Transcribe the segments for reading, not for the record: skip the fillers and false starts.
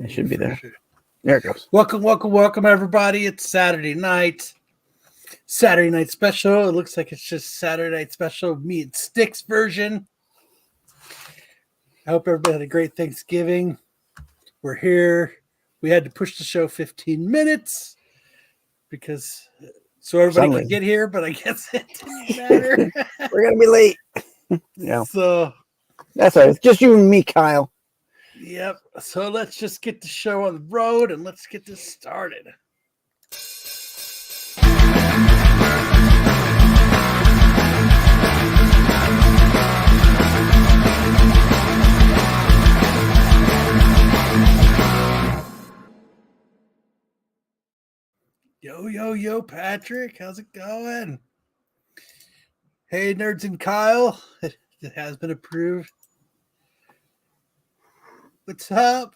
It should be there. There it goes. Welcome, everybody. It's Saturday night. Saturday night special. It looks like it's just Saturday night special, me and Sticks version. I hope everybody had a great Thanksgiving. We're here. We had to push the show 15 minutes because so everybody could get here, but I guess it didn't matter. We're gonna be late. Yeah. So that's all right. It's just you and me, Kyle. Yep. So let's just get the show on the road and let's get this started. Yo, Patrick. How's it going? Hey, Nerds and Kyle. It has been approved. What's up?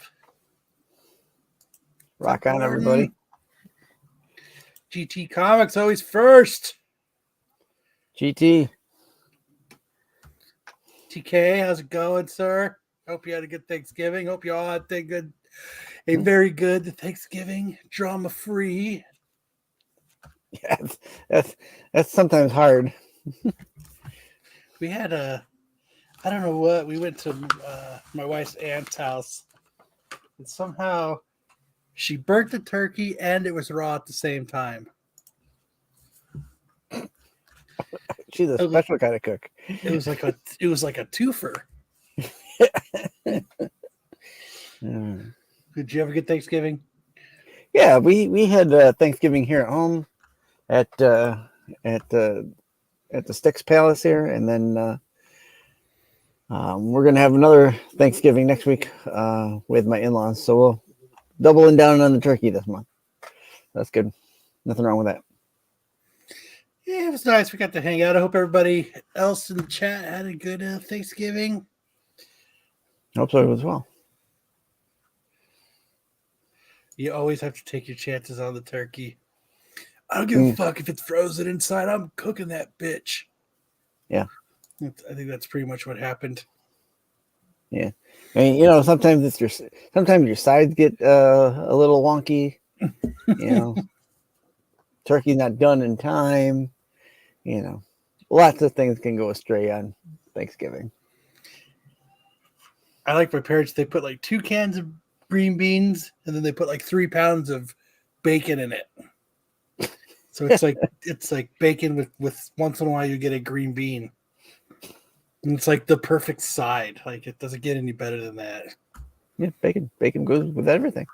Rock on, everybody. GT Comics always first. GT. TK, how's it going, sir? Hope you had a good Thanksgiving. Hope you all had a very good Thanksgiving, drama-free. Yeah, that's sometimes hard. We had I don't know what, we went to my wife's aunt's house, and somehow she burnt the turkey and it was raw at the same time. She's a special kind of cook. It was like a twofer. Did you have a good Thanksgiving? Yeah, we had Thanksgiving here at home at the Sticks Palace here, and then we're gonna have another Thanksgiving next week with my in-laws. So we'll doubling down on the turkey this month. That's good. Nothing wrong with that. Yeah, it was nice. We got to hang out. I hope everybody else in the chat had a good Thanksgiving. Hope so as well. You always have to take your chances on the turkey. I don't give a fuck if it's frozen inside. I'm cooking that bitch. Yeah. I think that's pretty much what happened. Yeah. I mean, sometimes sometimes your sides get a little wonky. Turkey's not done in time. Lots of things can go astray on Thanksgiving. I like my parents. They put like 2 cans of green beans, and then they put like 3 pounds of bacon in it. So it's like bacon with once in a while you get a green bean. And it's like the perfect side. Like it doesn't get any better than that. Yeah, bacon goes with everything.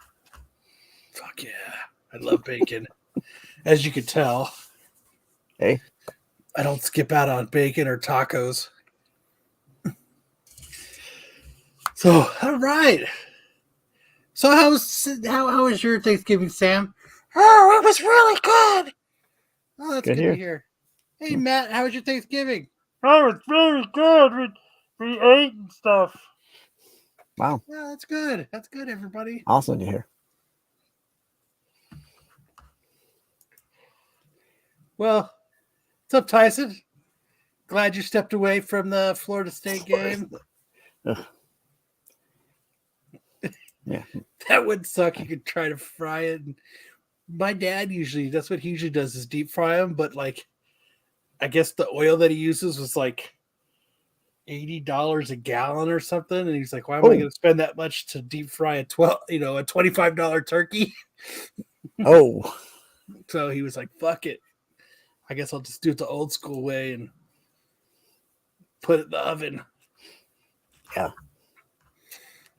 Fuck yeah. I love bacon. As you can tell. Hey. I don't skip out on bacon or tacos. So, all right. So how was your Thanksgiving, Sam? Oh, it was really good. Oh, that's good to hear. Hey, Matt, how was your Thanksgiving? Oh, it's really good. We ate and stuff. Wow. Yeah, that's good. That's good, everybody. Awesome to hear. Well, what's up, Tyson? Glad you stepped away from the Florida State game. Yeah. That would suck. You could try to fry it. My dad that's what he usually does is deep fry them, but like I guess the oil that he uses was like $80 a gallon or something, and he's like, "Why am I going to spend that much to deep fry a $25 turkey?" Oh, so he was like, "Fuck it, I guess I'll just do it the old school way and put it in the oven." Yeah,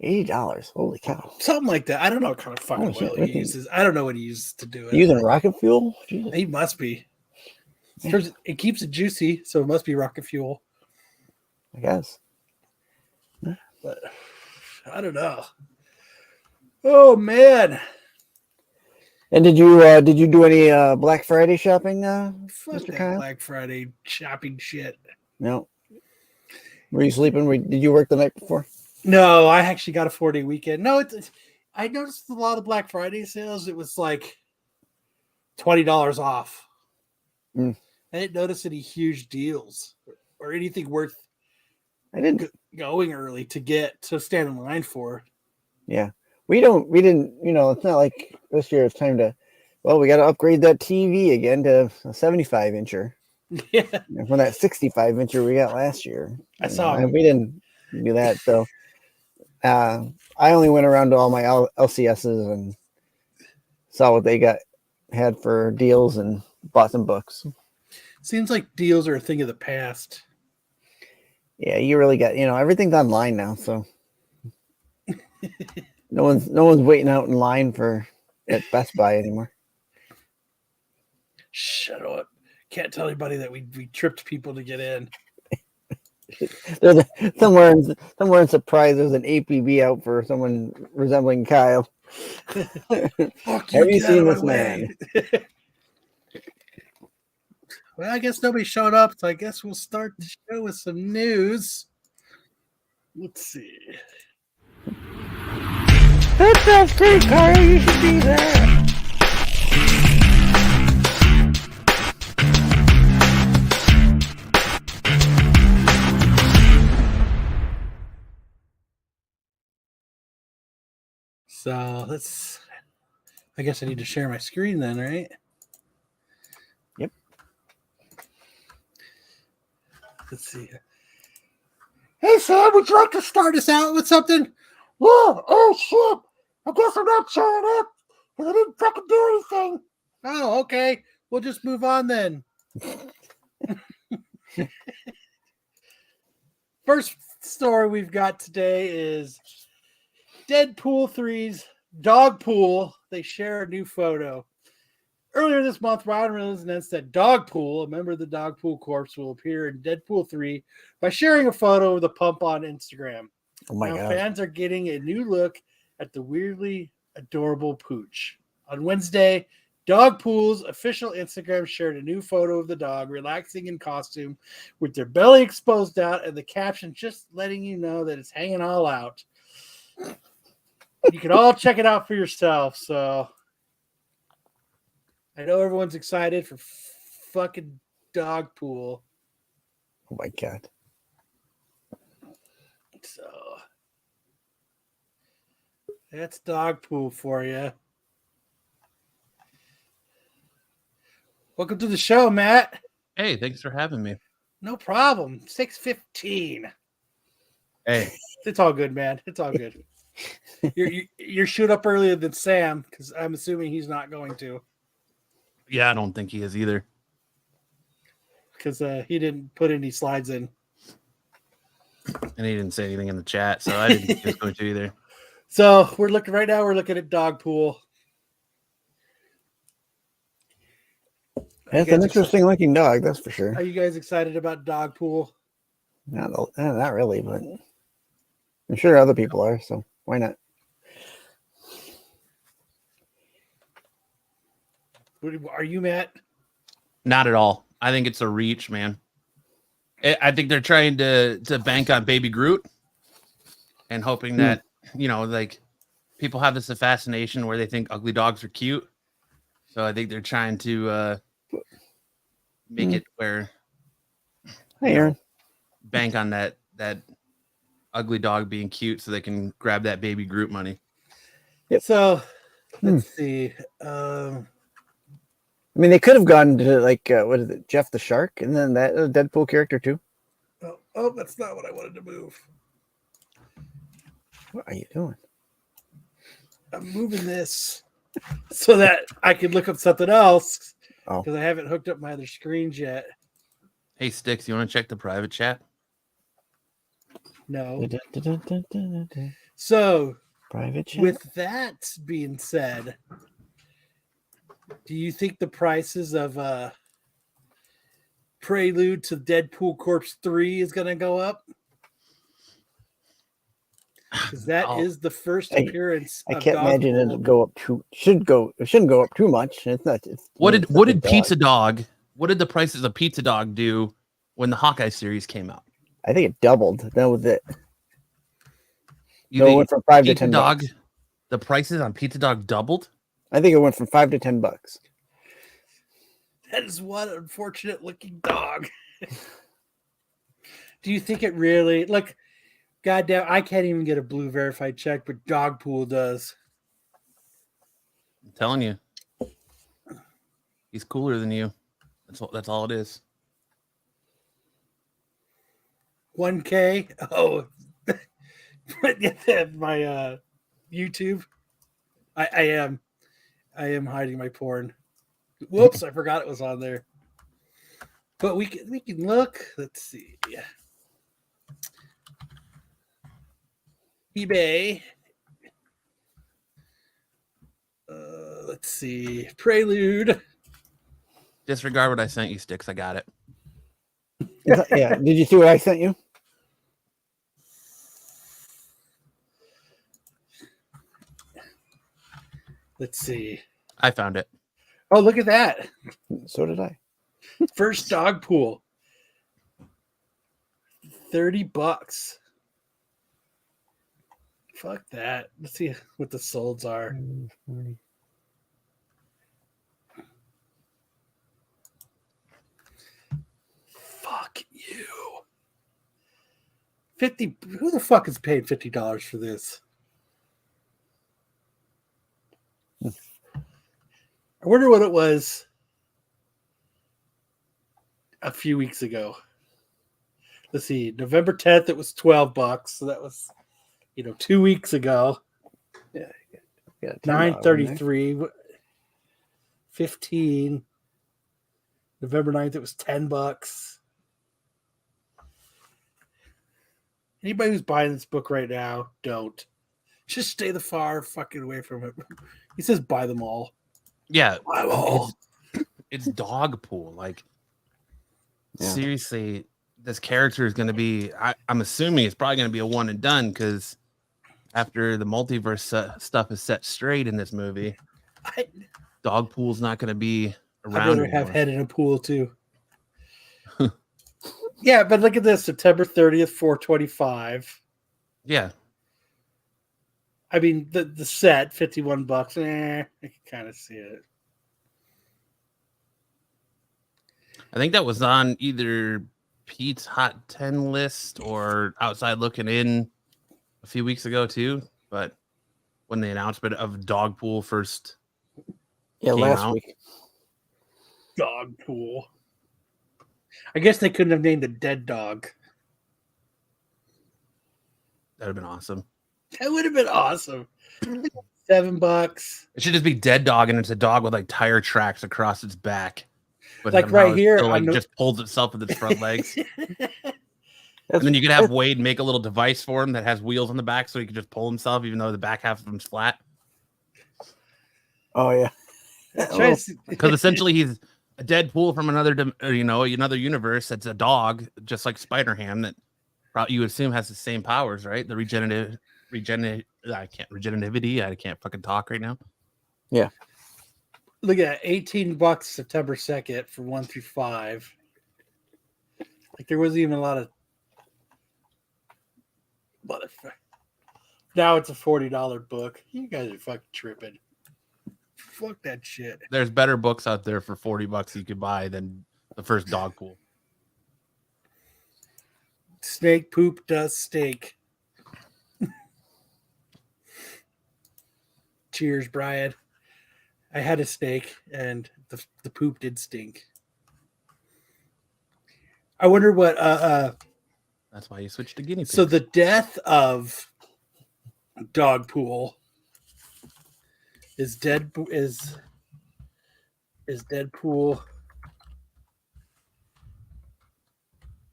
$80. Holy cow! Something like that. I don't know what kind of fucking oil he uses. I don't know what he uses to do it. Using rocket fuel? Jesus. He must be. It keeps it juicy, so it must be rocket fuel. I guess. But I don't know. Oh man! And did you do any Black Friday shopping, Mr. Kyle? Black Friday shopping shit. No. Were you sleeping? Did you work the night before? No, I actually got a 4-day weekend. No, I noticed a lot of Black Friday sales. It was like $20 off. I didn't notice any huge deals or anything worth I didn't going early to stand in line for. Yeah. we didn't, it's not like this year it's time to, well, we got to upgrade that TV again to a 75 incher Yeah, from that 65 incher we got last year. I saw. We didn't do that. So I only went around to all my LCSs and saw what they had for deals and bought some books. Seems like deals are a thing of the past. Yeah, you really got, everything's online now, so no one's waiting out in line at Best Buy anymore. Shut up. Can't tell anybody that we tripped people to get in. There's somewhere in Surprise there's an APB out for someone resembling Kyle. Fuck you, Have you get seen out of this my man? way. Well, I guess nobody showed up, so I guess we'll start the show with some news. Let's see. That sounds great, Kyle. You should be there. So I guess I need to share my screen then, right? Yep. Let's see. Hey, Sam, would you like to start us out with something? Yeah. Oh, shit. I guess I'm not showing up because I didn't fucking do anything. Oh, okay. We'll just move on then. First story we've got today is Deadpool 3's DogPool. They share a new photo. Earlier this month, Ryan Reynolds announced that DogPool, a member of the DogPool Corps, will appear in Deadpool 3 by sharing a photo of the pump on Instagram. Oh my God. Fans are getting a new look at the weirdly adorable pooch. On Wednesday, DogPool's official Instagram shared a new photo of the dog relaxing in costume with their belly exposed out and the caption just letting you know that it's hanging all out. You can all check it out for yourself. So I know everyone's excited for fucking DogPool. Oh my God. So that's DogPool for you. Welcome to the show, Matt. Hey, thanks for having me. No problem. 6:15. Hey, It's all good, man. It's all good. You're shoot up earlier than Sam because I'm assuming he's not going to yeah, I don't think he is either. because he didn't put any slides in. And he didn't say anything in the chat, so I didn't think he was going to either. So we're looking at DogPool. That's an interesting looking dog, that's for sure. Are you guys excited about DogPool? Not really, but I'm sure other people are, so why not? Are you, Matt? Not at all. I think it's a reach, man. I think they're trying to bank on Baby Groot and hoping that, like people have this fascination where they think ugly dogs are cute. So I think they're trying to make it where Hey, Aaron. bank on that ugly dog being cute so they can grab that Baby Groot money. Yep. So let's see. I mean, they could have gone to like what is it, Jeff the Shark, and then that Deadpool character too. Oh, that's not what I wanted to move. What are you doing? I'm moving this so that I can look up something else because I haven't hooked up my other screens yet. Hey, Sticks, you want to check the private chat? No. So, private chat. With that being said, do you think the prices of Prelude to Deadpool Corpse 3 is going to go up? Because that is the first appearance. I can't imagine it'll go up too. It shouldn't go up too much. It's not. What did Pizza Dog? What did the prices of Pizza Dog do when the Hawkeye series came out? I think it doubled. That was it. You think it went from $5 to $10. Dog, the prices on Pizza Dog doubled? I think it went from $5 to $10. That is one unfortunate looking dog. Do you think it really goddamn? I can't even get a blue verified check, but DogPool does. I'm telling you, he's cooler than you. That's all it is. 1K. Oh, my YouTube. I am hiding my porn. Whoops, I forgot it was on there. But we can look. Let's see. eBay. Let's see. Prelude. Disregard what I sent you, Sticks. I got it. Yeah. Did you see what I sent you? Let's see. I found it. Oh, look at that. So did I. First dog pool. $30. Fuck that. Let's see what the solds are. Fuck you. 50. Who the fuck is paying $50 for this? I wonder what it was a few weeks ago. Let's see. November 10th, it was $12. So that was, 2 weeks ago. Yeah. 9:33. 15. November 9th, it was $10. Anybody who's buying this book right now, don't. Just stay the far fucking away from it. He says buy them all. Yeah, Buy them all. it's DogPool. Like, Yeah. seriously, this character is going to be. I'm assuming it's probably going to be a one and done because after the multiverse stuff is set straight in this movie, DogPool's not going to be I'd around rather anymore. have head in a pool too. Yeah, but look at this. September 30th, 425. Yeah, I mean, the set, $51. I can kind of see it. I think that was on either Pete's Hot 10 list or Outside Looking In a few weeks ago too. But when the announcement of DogPool first Yeah, came last out. week. Dog pool. I guess they couldn't have named a dead dog. That'd have been awesome. That would have been awesome. $7. It should just be Dead Dog, and it's a dog with like tire tracks across its back. But Like somehow right it here still, on the- just pulls itself with its front legs. That's- And then you could have Wade make a little device for him that has wheels on the back, so he could just pull himself, even though the back half of him's flat. Oh yeah. Try to see- Because essentially he's a Deadpool from another universe. That's a dog, just like Spider-Ham. That you would assume has the same powers, right? The regenerativity. I can't fucking talk right now. Look at that, $18 September 2nd for 1 through 5. Like there wasn't even a lot of motherfucker. Now it's a $40 book. You guys are fucking tripping. Fuck that shit. There's better books out there for $40 you could buy than the first DogPool. Snake poop does steak. Cheers, Brian. I had a steak and the poop did stink. I wonder what That's why you switched to guinea pig. so the death of DogPool is Deadpool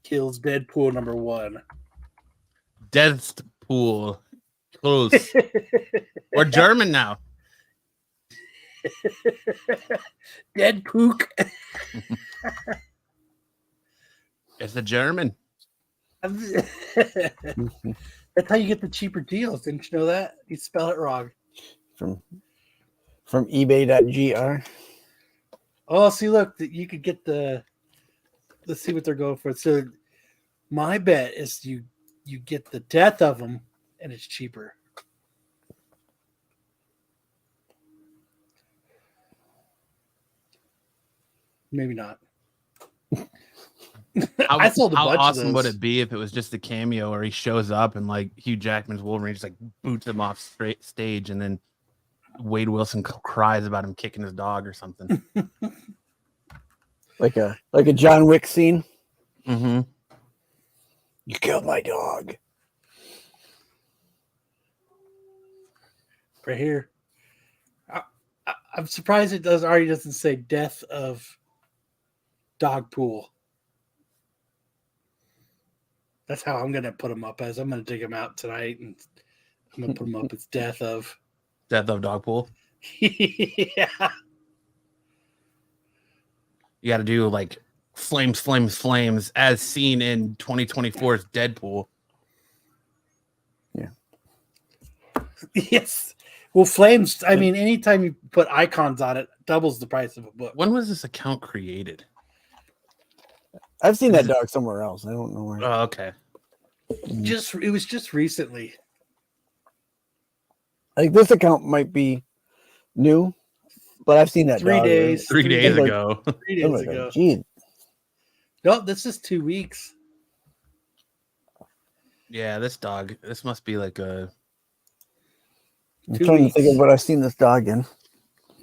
kills Deadpool number 1. Deathpool. Close. We're German now. Deadpook. It's a German. That's how you get the cheaper deals. Didn't you know that? You spell it wrong. From ebay.gr. Oh, see, look, you could get the. Let's see what they're going for. So, my bet is you get the death of them, and it's cheaper. Maybe not. I sold a How bunch of awesome would those. it be if it was just a cameo where he shows up and like Hugh Jackman's Wolverine just like boots him off straight stage and then Wade Wilson cries about him kicking his dog or something. Like a John Wick scene. Mm-hmm. You killed my dog. Right here. I'm surprised it already doesn't say death of DogPool. That's how I'm gonna put him up as. I'm gonna dig him out tonight, and I'm gonna put him up as death of DogPool. yeah. You got to do like flames as seen in 2024's Deadpool. Yeah. Yes. Well, flames. I mean, anytime you put icons on it, doubles the price of a book. When was this account created? I've seen that dog somewhere else. I don't know where. Oh, okay. It was just recently. Like this account might be new, but I've seen that 3 dog. days. 3 days like- ago. 3 I'm days like, ago. Gee, No, this is 2 weeks. Yeah, this dog. This must be like a. I'm 2 trying weeks. to think of what I've seen this dog in.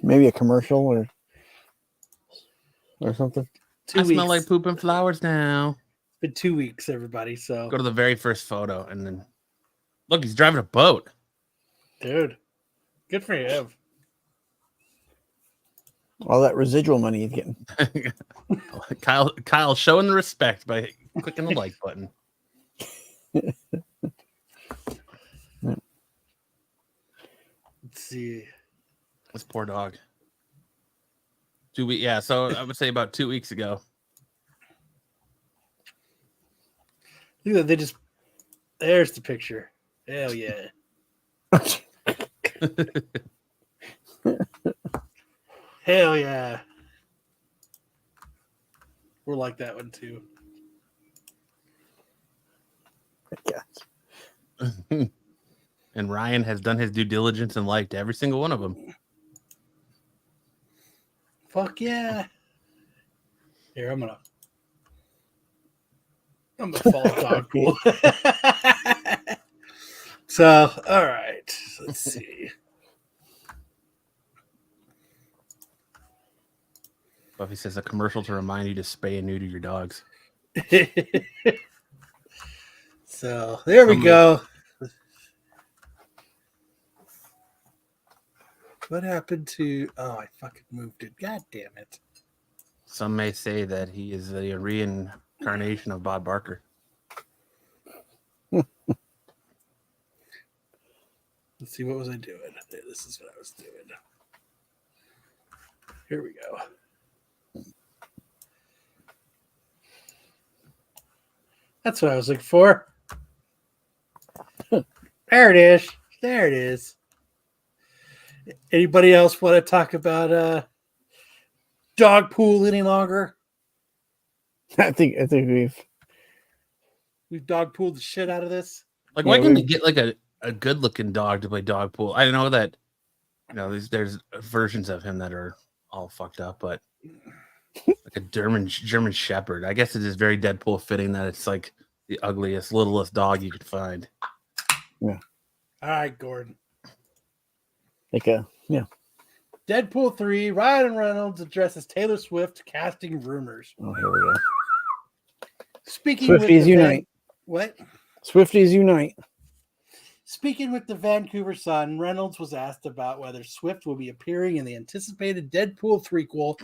Maybe a commercial or something. 2 I weeks. smell like poop and flowers now. It's been 2 weeks, everybody. So, Go to the very first photo and then look. He's driving a boat. dude, good for him. All that residual money he's getting. Kyle showing the respect by clicking the like button. Let's see. This poor dog. 2 weeks. Yeah, so I would say about 2 weeks ago. Look at that. They just. There's the picture. Hell yeah. Hell yeah. We're like that one too. Yeah. And Ryan has done his due diligence and liked every single one of them. Fuck yeah. Here, I'm gonna follow DogPool. So, all right. Let's see. Buffy says a commercial to remind you to spay and neuter your dogs. So there we go. What happened to? Oh, I fucking moved it. God damn it! Some may say that he is a reincarnation of Bob Barker. Let's see. What was I doing? This is what I was doing. Here we go. That's what I was looking for. There it is. There it is. Anybody else want to talk about DogPool any longer? I think We've DogPooled the shit out of this. Like, Yeah, why couldn't we- you get like a good looking dog to play DogPool? I know that there's versions of him that are all fucked up, but like a German Shepherd. I guess it is very Deadpool fitting that it's like the ugliest, littlest dog you could find. All right, Gordon. yeah. Deadpool 3, Ryan Reynolds addresses Taylor Swift casting rumors. Oh, here we go. Speaking Swifties with the unite. What? Swifties unite. Speaking with the Vancouver Sun, Reynolds was asked about whether Swift will be appearing in the anticipated Deadpool threequel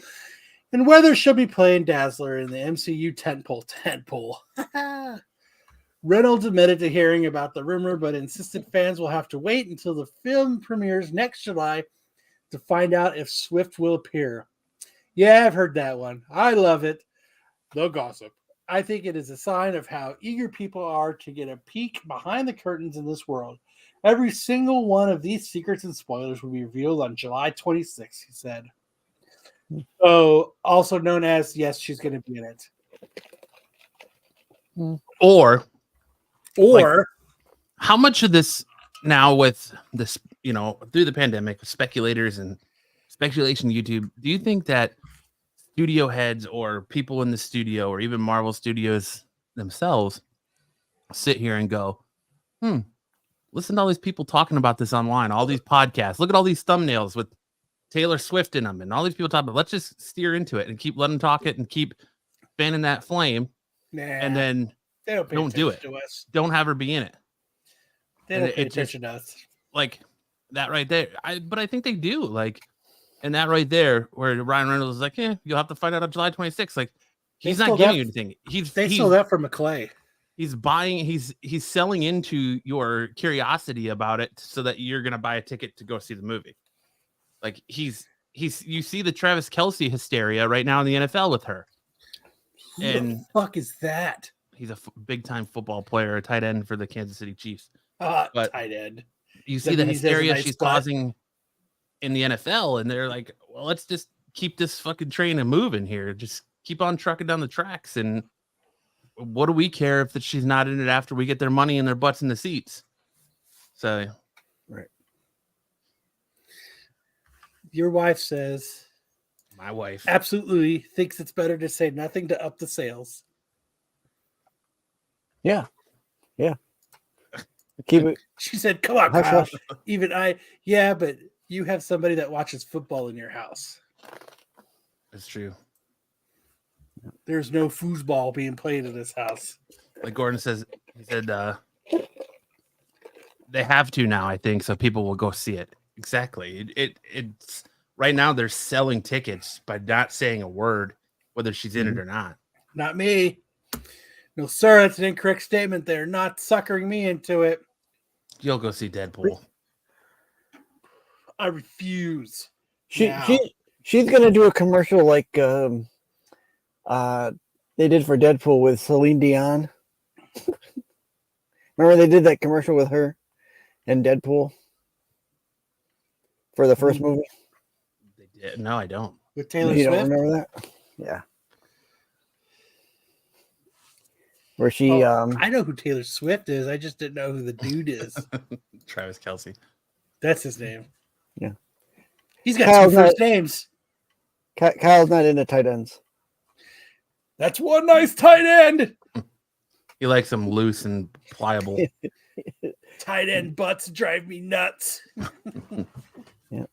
and whether she'll be playing Dazzler in the MCU tentpole. Reynolds admitted to hearing about the rumor, but insisted fans will have to wait until the film premieres next July to find out if Swift will appear. Yeah, I've heard that one. I love it. The gossip. I think it is a sign of how eager people are to get a peek behind the curtains in this world. Every single one of these secrets and spoilers will be revealed on July 26th, he said. So, also known as, yes, she's going to be in it. Or Or, how much of this now with this, through the pandemic, speculators and speculation YouTube, do you think that studio heads or people in the studio or even Marvel Studios themselves sit here and go, listen to all these people talking about this online, all these podcasts. Look at all these thumbnails with Taylor Swift in them and all these people talking about. Let's just steer into it and keep letting them talk it and keep fanning that flame. Nah, And then they don't pay don't do it. attention to us. Don't have her be in it. They And don't pay it's just attention to us. like that right there. But I think they do. Like, and that right there, where Ryan Reynolds is like, you'll have to find out on July 26th. Like, he's not giving you anything. They stole that from McClay. He's buying. He's selling into your curiosity about it, so that you're gonna buy a ticket to go see the movie. Like you see the Travis Kelce hysteria right now in the NFL with her. Who And the fuck is that? he's a big time football player, a tight end for the Kansas City Chiefs. But tight end. You see the hysteria she's causing in the NFL, and they're like, well, let's just keep this fucking train moving here. Just keep on trucking down the tracks. And what do we care if she's not in it after we get their money and their butts in the seats? So, right. Your wife says, my wife absolutely thinks it's better to say nothing to up the sales. Yeah. Keep it. She said, come on, Hush, Kyle. hush. Even but you have somebody that watches football in your house. That's true. There's no foosball being played in this house. Like Gordon says, he said they have to now, I think, so people will go see it. Exactly. It's right now they're selling tickets by not saying a word, whether she's in it or not. Not me. No, sir, that's an incorrect statement. They're not suckering me into it. You'll go see Deadpool. I refuse. She's gonna do a commercial like they did for Deadpool with Celine Dion. Remember they did that commercial with her and Deadpool for the first movie? They did. No, I don't. With Taylor You Swift? don't remember that? Yeah. Where she I know who Taylor Swift is. I just didn't know who the dude is. Travis Kelce. That's his name. Yeah. He's got Kyle's two first names. Kyle's not into tight ends. That's one nice tight end. He likes them loose and pliable. Tight end butts drive me nuts. Yeah.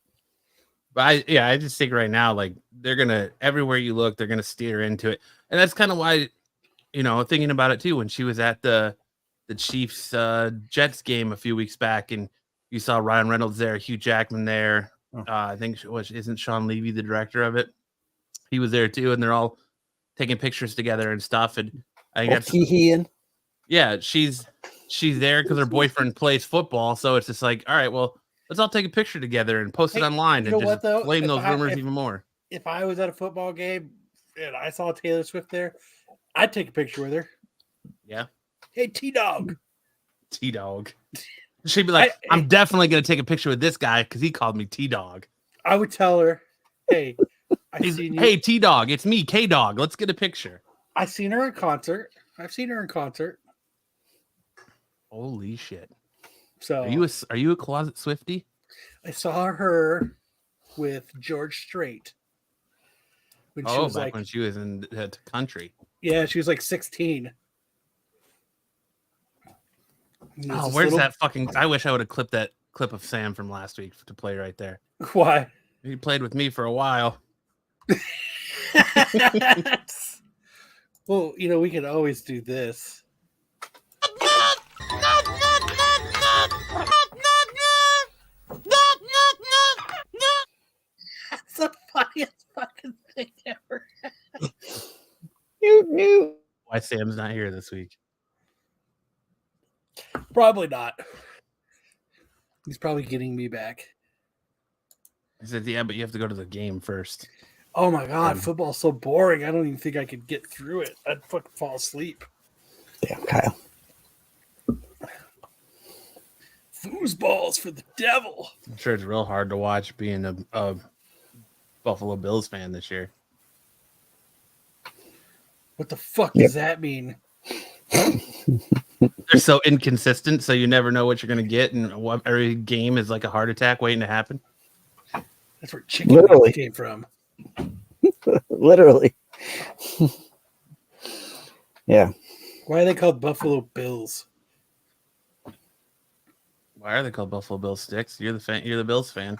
But I just think right now, like they're gonna everywhere you look, they're gonna steer into it. And that's kind of why, thinking about it too, when she was at the Chiefs Jets game a few weeks back, and you saw Ryan Reynolds there, Hugh Jackman there. I think isn't Sean Levy the director of it? He was there too, and they're all taking pictures together and stuff. And I think that's she's there because her boyfriend plays football, so it's just like, all right, well, let's all take a picture together and post it online and just blame those rumors even more. If I was at a football game and I saw Taylor Swift there, I'd take a picture with her. Yeah. Hey, T-Dog. T-Dog. She'd be like, I'm definitely going to take a picture with this guy because he called me T-Dog. I would tell her, hey, hey, T-Dog, it's me, K-Dog. Let's get a picture. I've seen her in concert. Holy shit. So are you a closet Swiftie? I saw her with George Strait. When she was when she was in the country. Yeah, she was like 16. Where's that fucking... I wish I would have clipped that clip of Sam from last week to play right there. Why? He played with me for a while. Well, we could always do this. That's the funniest fucking thing ever. You. Why Sam's not here this week? Probably not. He's probably getting me back. He said, yeah, but you have to go to the game first. Oh my God, football's so boring. I don't even think I could get through it. I'd fucking fall asleep. Damn, Kyle. Foosballs for the devil. I'm sure it's real hard to watch being a Buffalo Bills fan this year. What the fuck does that mean? They're so inconsistent, so you never know what you're going to get, and every game is like a heart attack waiting to happen. That's where chicken came from. Literally. Yeah. Why are they called Buffalo Bills? Why are they called Buffalo Bills sticks? You're the fan. You're the Bills fan.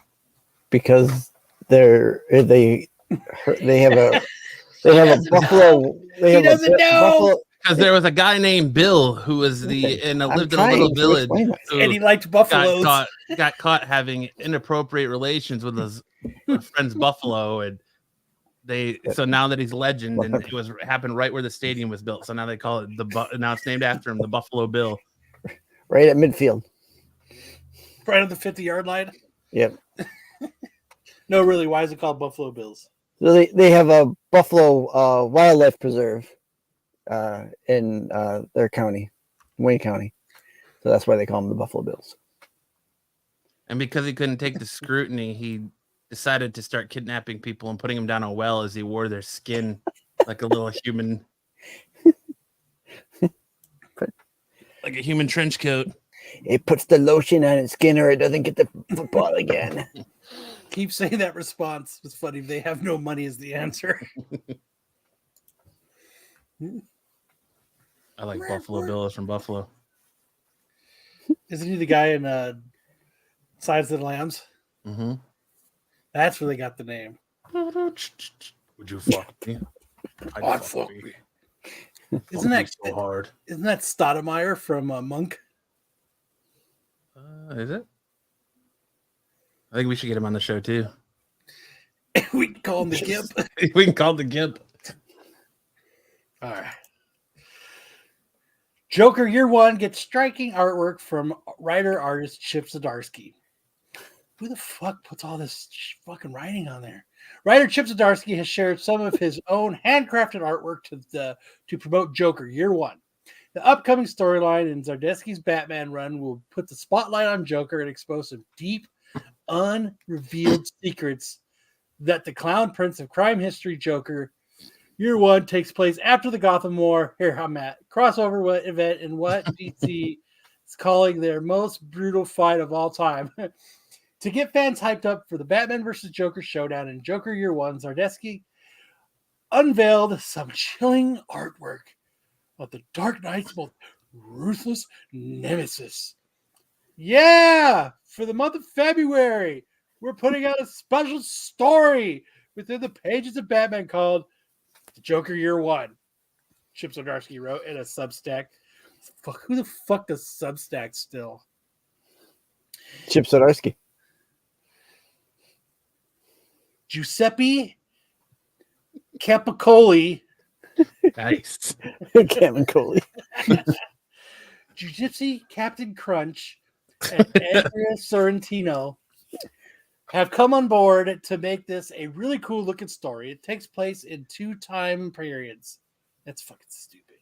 Because they have a doesn't buffalo. They He have doesn't know. buffalo. Because there was a guy named Bill who was Listen, I'm lived in a little trying to village explain myself. who And he liked got buffaloes. caught having inappropriate relations with his friend's buffalo, and so now that he's legend, and it happened right where the stadium was built, so now they call it now it's named after him, the Buffalo Bill. Right at midfield. Right on the 50-yard line. Yep. No, really. Why is it called Buffalo Bills? So they have a buffalo wildlife preserve in their county, Wayne County. So that's why they call them the Buffalo Bills. And because he couldn't take the scrutiny, he decided to start kidnapping people and putting them down a well as he wore their skin like a little human, like a human trench coat. It puts the lotion on its skin or it doesn't get the football again. Keep saying that response. It's funny. They have no money is the answer. I like Buffalo Bills from Buffalo. Isn't he the guy in Silence of the Lambs? Mm-hmm. That's where they got the name. Would you fuck me? I'd fuck me. Isn't that so hard? Isn't that Stoudemire from Monk? Is it? I think we should get him on the show too. We can call him the Gimp. We can call him the Gimp. All right. Joker Year One gets striking artwork from writer-artist Chip Zdarsky. Who the fuck puts all this fucking writing on there? Writer Chip Zdarsky has shared some of his own handcrafted artwork to promote Joker Year One. The upcoming storyline in Zdarsky's Batman run will put the spotlight on Joker and expose some deep, unrevealed secrets that the clown prince of crime history Joker Year One takes place after the Gotham War. Here I'm at crossover event in what DC is calling their most brutal fight of all time. To get fans hyped up for the Batman vs. Joker showdown in Joker Year One, Zdarsky unveiled some chilling artwork of the Dark Knight's most ruthless nemesis. Yeah, for the month of February, we're putting out a special story within the pages of Batman called The Joker Year One. Chip Zdarsky wrote in a Substack. Fuck, who the fuck does Substack still? Chip Zdarsky. Giuseppe Capicoli. Nice. Kevin Coley. Jiu-Jitsu Captain Crunch and Andrea Sorrentino have come on board to make this a really cool looking story. It takes place in 2 time periods. That's fucking stupid.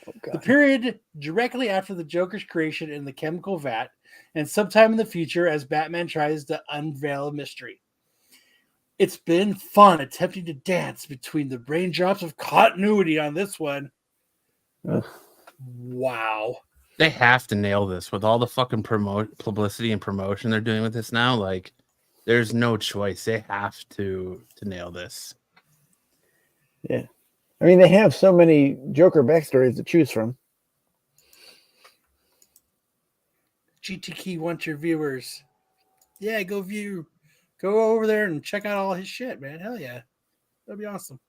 Oh, God. The period directly after the Joker's creation in the chemical vat and sometime in the future as Batman tries to unveil a mystery. It's been fun attempting to dance between the raindrops of continuity on this one. Ugh. Wow. They have to nail this with all the fucking publicity and promotion they're doing with this now. Like, there's no choice. They have to nail this. Yeah. I mean, they have so many Joker backstories to choose from. GTK wants your viewers. Yeah, go over there and check out all his shit, man. Hell yeah. That'd be awesome.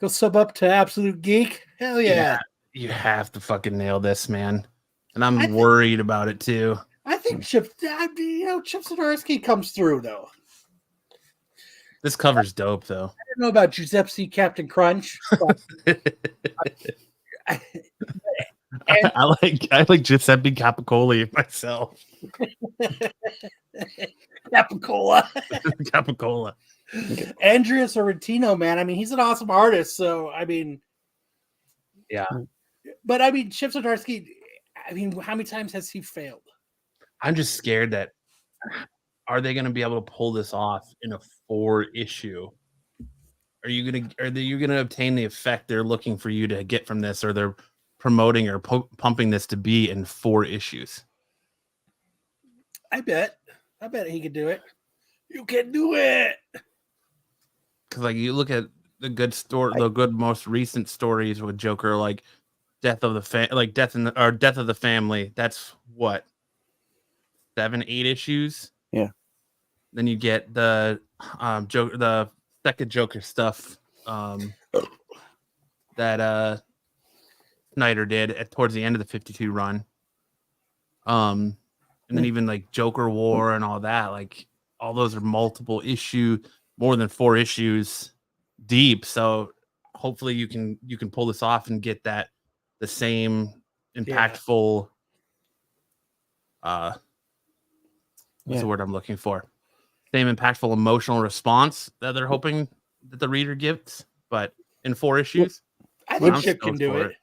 Go sub up to Absolute Geek. Hell yeah. You have to fucking nail this, man. And I'm worried about it too. I think Chip Zdarsky comes through though. This cover's dope though. I don't know about Giuseppe Captain Crunch. But I like Giuseppe Capicoli myself. Capicola. Capicola. Andrea Sorrentino, man. I mean, he's an awesome artist. So, I mean, yeah. But I mean, Chip Zdarsky, I mean, how many times has he failed? I'm just scared that are they going to be able to pull this off in a 4 issue? Are you going to obtain the effect they're looking for you to get from this, or they're promoting or pumping this to be in 4 issues? I bet he could do it. You can do it. Because like you look at the good most recent stories with Joker, like Death of the Family. That's what 7, 8 issues. Yeah. Then you get the the second Joker stuff that Snyder did towards the end of the 52 run. And then even like Joker War and all that, like all those are multiple issue, more than 4 issues deep. So hopefully you can pull this off and get that the same impactful what's the word I'm looking for? Same impactful emotional response that they're hoping that the reader gets, but in 4 issues. I think I'm Chip can stoked do for it.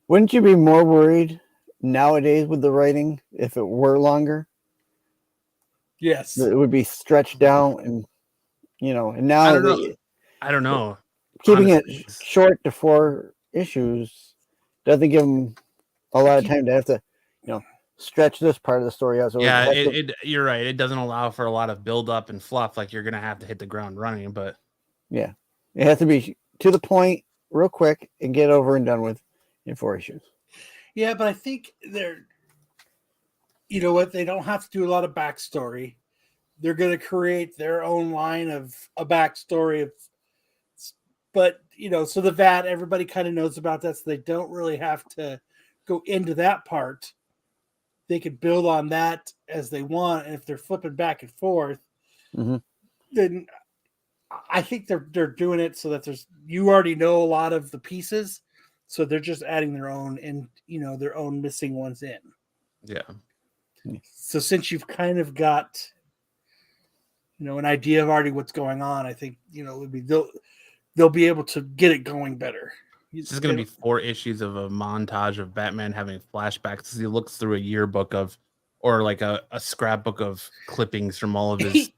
Wouldn't you be more worried nowadays with the writing if it were longer? Yes. It would be stretched out, and and now I don't know. Keeping Honestly, it short to 4 issues doesn't give them a lot of time to have to, stretch this part of the story out. So yeah, you're right. It doesn't allow for a lot of build up and fluff. Like you're gonna have to hit the ground running, but yeah, it has to be to the point, real quick, and get over and done with in 4 issues. Yeah, but I think you know what? They don't have to do a lot of backstory. They're going to create their own line of a backstory but so the VAT, everybody kind of knows about that, so they don't really have to go into that part. They could build on that as they want, and if they're flipping back and forth, then I think they're doing it so that you already know a lot of the pieces, so they're just adding their own and their own missing ones in. Yeah. So since you've kind of got an idea of already what's going on, I think they'll be able to get it going better. This is going to be 4 issues of a montage of Batman having flashbacks as he looks through a yearbook or like a scrapbook of clippings from all of his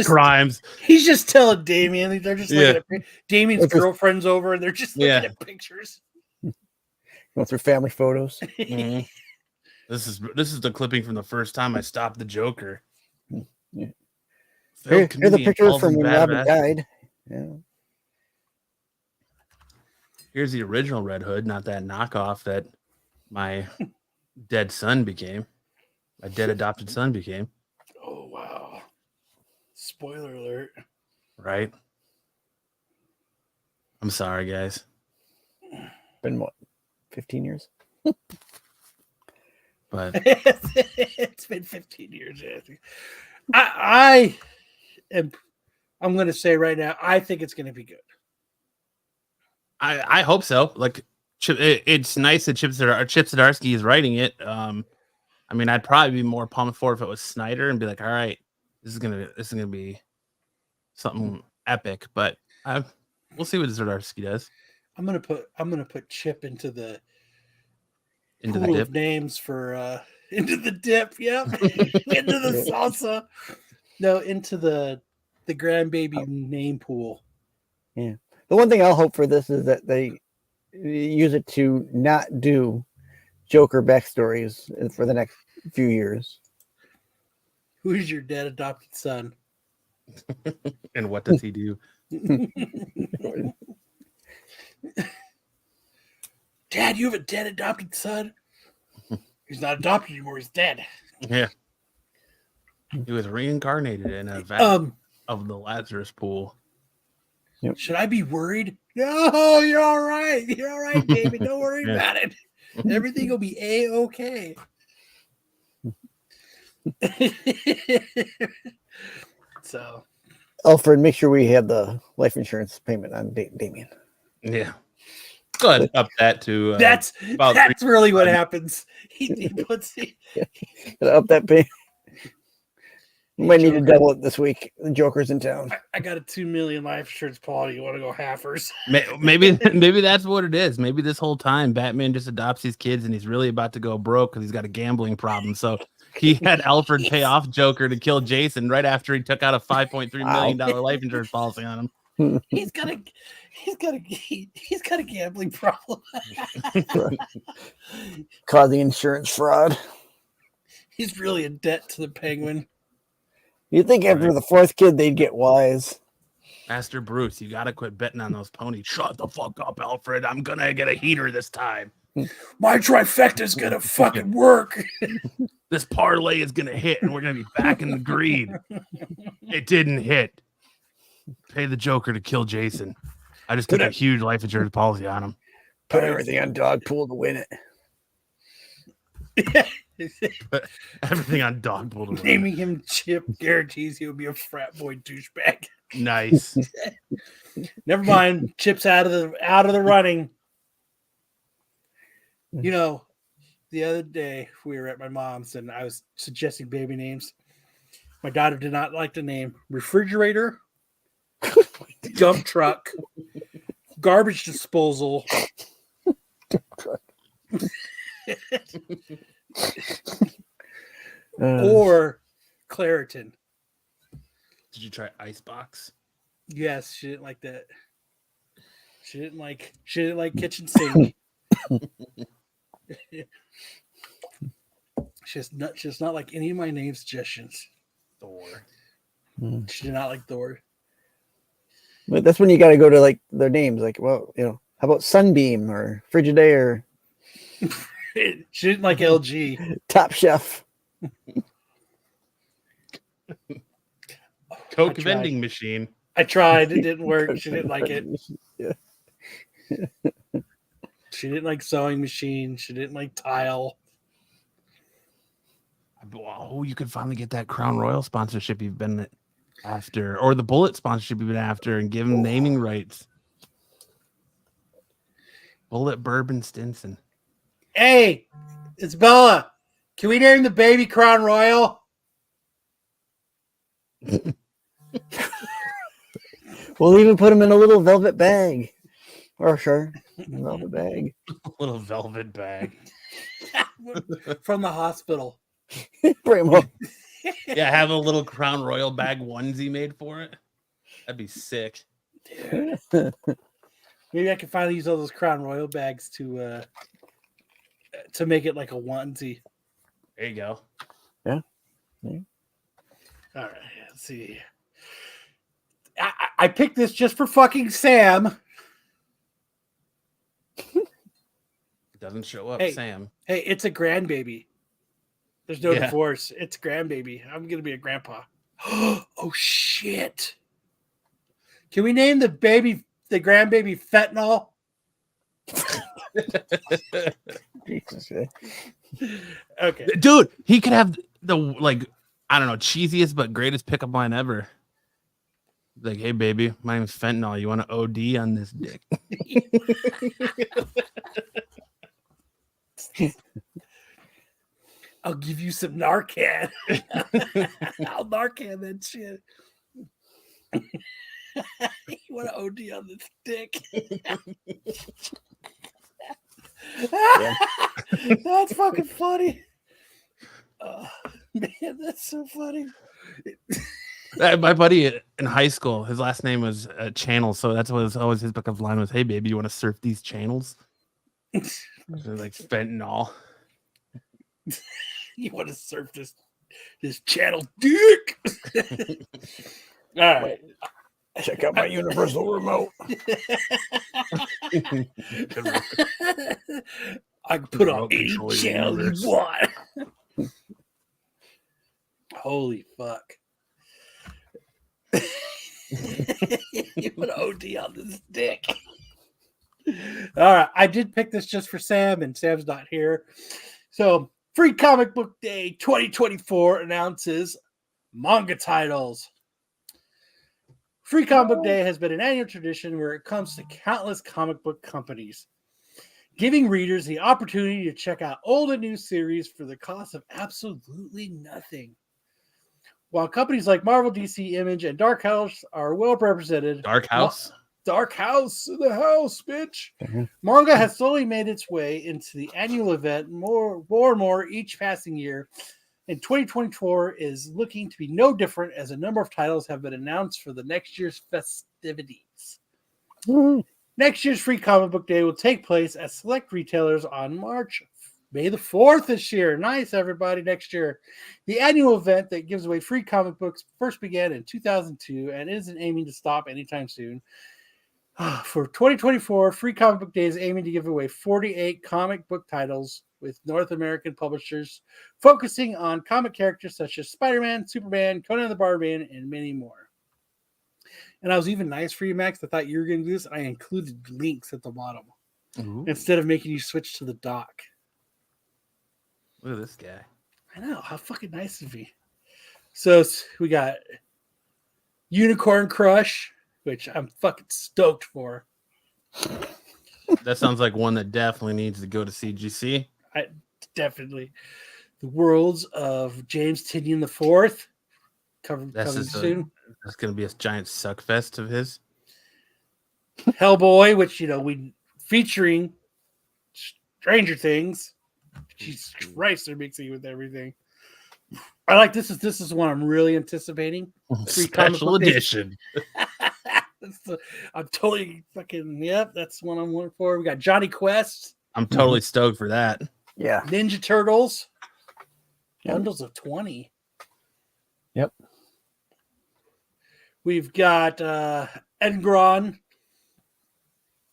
crimes. He's just telling Damian. They're just looking at Damian's girlfriend's over, and they're just looking at pictures. Going through family photos. Mm-hmm. This is the clipping from the first time I stopped the Joker. Yeah. Here's the picture from when Robin died. Yeah. Here's the original Red Hood, not that knockoff that my dead son became. My dead adopted son became. Oh, wow. Spoiler alert. Right? I'm sorry, guys. Been what, 15 years? But it's been 15 years. I'm going to say right now, I think it's going to be good. I hope so. Like, it's nice that Chip Zdarsky is writing it. I mean, I'd probably be more pumped for it if it was Snyder and be like, all right, this is gonna be something epic. But we'll see what Zdarsky does. I'm gonna put Chip into the pool the dip of names for into the dip. Yep, into the salsa. No, into the grandbaby name pool. Yeah. The one thing I'll hope for this is that they use it to not do Joker backstories for the next few years. Who's your dead adopted son? And what does he do? Dad, you have a dead adopted son? He's not adopted anymore. He's dead. Yeah. He was reincarnated in a vat of the Lazarus pool. Yep. Should I be worried? No, you're all right. You're all right, David. Don't worry about it. Everything will be A-okay. So, Alfred, make sure we have the life insurance payment on Damien. Yeah. Go ahead, up that to that's really what happens. He puts up that pay. You might need to double it this week. The Joker's in town. I got a $2 million life insurance policy. You want to go halfers? Maybe that's what it is. Maybe this whole time Batman just adopts these kids and he's really about to go broke because he's got a gambling problem. So he had Alfred pay off Joker to kill Jason right after he took out a $5.3 million life insurance policy on him. He's got a gambling problem. Causing insurance fraud. He's really in debt to the Penguin. You'd think after the 4th kid they'd get wise. Master Bruce, you gotta quit betting on those ponies. Shut the fuck up, Alfred. I'm gonna get a heater this time. My trifecta's gonna fucking work. This parlay is gonna hit, and we're gonna be back in the green. It didn't hit. Pay the Joker to kill Jason. I just took a huge life insurance policy on him. Put everything on DogPool to win it. Put everything on DogPool to win. Naming him Chip guarantees he'll be a frat boy douchebag. Nice. Never mind. Chip's out of the running. You know, the other day we were at my mom's and I was suggesting baby names. My daughter did not like the name refrigerator, dump truck, garbage disposal, or Claritin. Did you try Icebox? Yes, she didn't like that. She didn't like kitchen sink. She's not like any of my name suggestions. Thor. She did not like Thor. But that's when you got to go to like their names. Like, well, you know, how about Sunbeam or Frigidaire? She didn't like LG. Top Chef. Coke vending machine. I tried. It didn't work. She didn't like it. Yeah. She didn't like sewing machine. She didn't like tile. Oh, you could finally get that Crown Royal sponsorship you've been after, or the Bullet sponsorship you've been after, and give them naming rights. Bullet Bourbon Stinson. Hey, it's Bella. Can we name the baby Crown Royal? We'll even put them in a little velvet bag. Or sure, velvet bag. A little velvet bag. From the hospital. Bring 'em up. Yeah, have a little Crown Royal bag onesie made for it. That'd be sick. Maybe I can finally use all those Crown Royal bags to make it like a onesie. There you go. Yeah. All right, let's see. I picked this just for fucking Sam. It doesn't show up, Hey. Sam. Hey, it's a grandbaby. There's no divorce. It's grandbaby. I'm gonna be a grandpa. Oh shit! Can we name the grandbaby Fentanyl? Jesus. Okay, Dude, he could have the I don't know, cheesiest but greatest pickup line ever. Like, hey baby, my name's Fentanyl. You want to OD on this dick? I'll give you some Narcan. I'll Narcan that shit. You want to OD on this dick? That's fucking funny. Man, that's so funny. My buddy in high school, his last name was Channel, so that's what was always his pickup line was, hey baby, you want to surf these channels? Like fentanyl. You want to surf this channel dick? All right. Check out my universal remote. I can put on any channel you want. Holy fuck. You put OD on this dick. All right. I did pick this just for Sam, and Sam's not here. So, Free Comic Book Day 2024 announces manga titles. Free Comic Book Day has been an annual tradition where it comes to countless comic book companies, giving readers the opportunity to check out old and new series for the cost of absolutely nothing. While companies like Marvel, DC, Image, and Dark House are well represented. Dark House? Dark House in the house, bitch. Manga has slowly made its way into the annual event more and more each passing year. And 2024 is looking to be no different as a number of titles have been announced for the next year's festivities. Next year's Free Comic Book Day will take place at select retailers on May the 4th this year. Nice, everybody, next year. The annual event that gives away free comic books first began in 2002 and isn't aiming to stop anytime soon. For 2024, Free Comic Book Day is aiming to give away 48 comic book titles with North American publishers, focusing on comic characters such as Spider-Man, Superman, Conan the Barbarian, and many more. And I was even nice for you, Max. I thought you were going to do this. I included links at the bottom instead of making you switch to the doc. Look at this guy. I know. How fucking nice of me. So we got Unicorn Crush, which I'm fucking stoked for. That sounds like one that definitely needs to go to CGC. Definitely. The Worlds of James Tynion IV. Coming soon. That's going to be a giant suck fest of his. Hellboy, which, we featuring Stranger Things. Jesus Christ, they're mixing with everything. I like this. This is one I'm really anticipating. Special edition. I'm totally fucking, yep, that's one I'm looking for. We got Johnny Quest. I'm totally stoked for that. Yeah. Ninja Turtles. Yep. Bundles of 20. Yep. We've got Engron.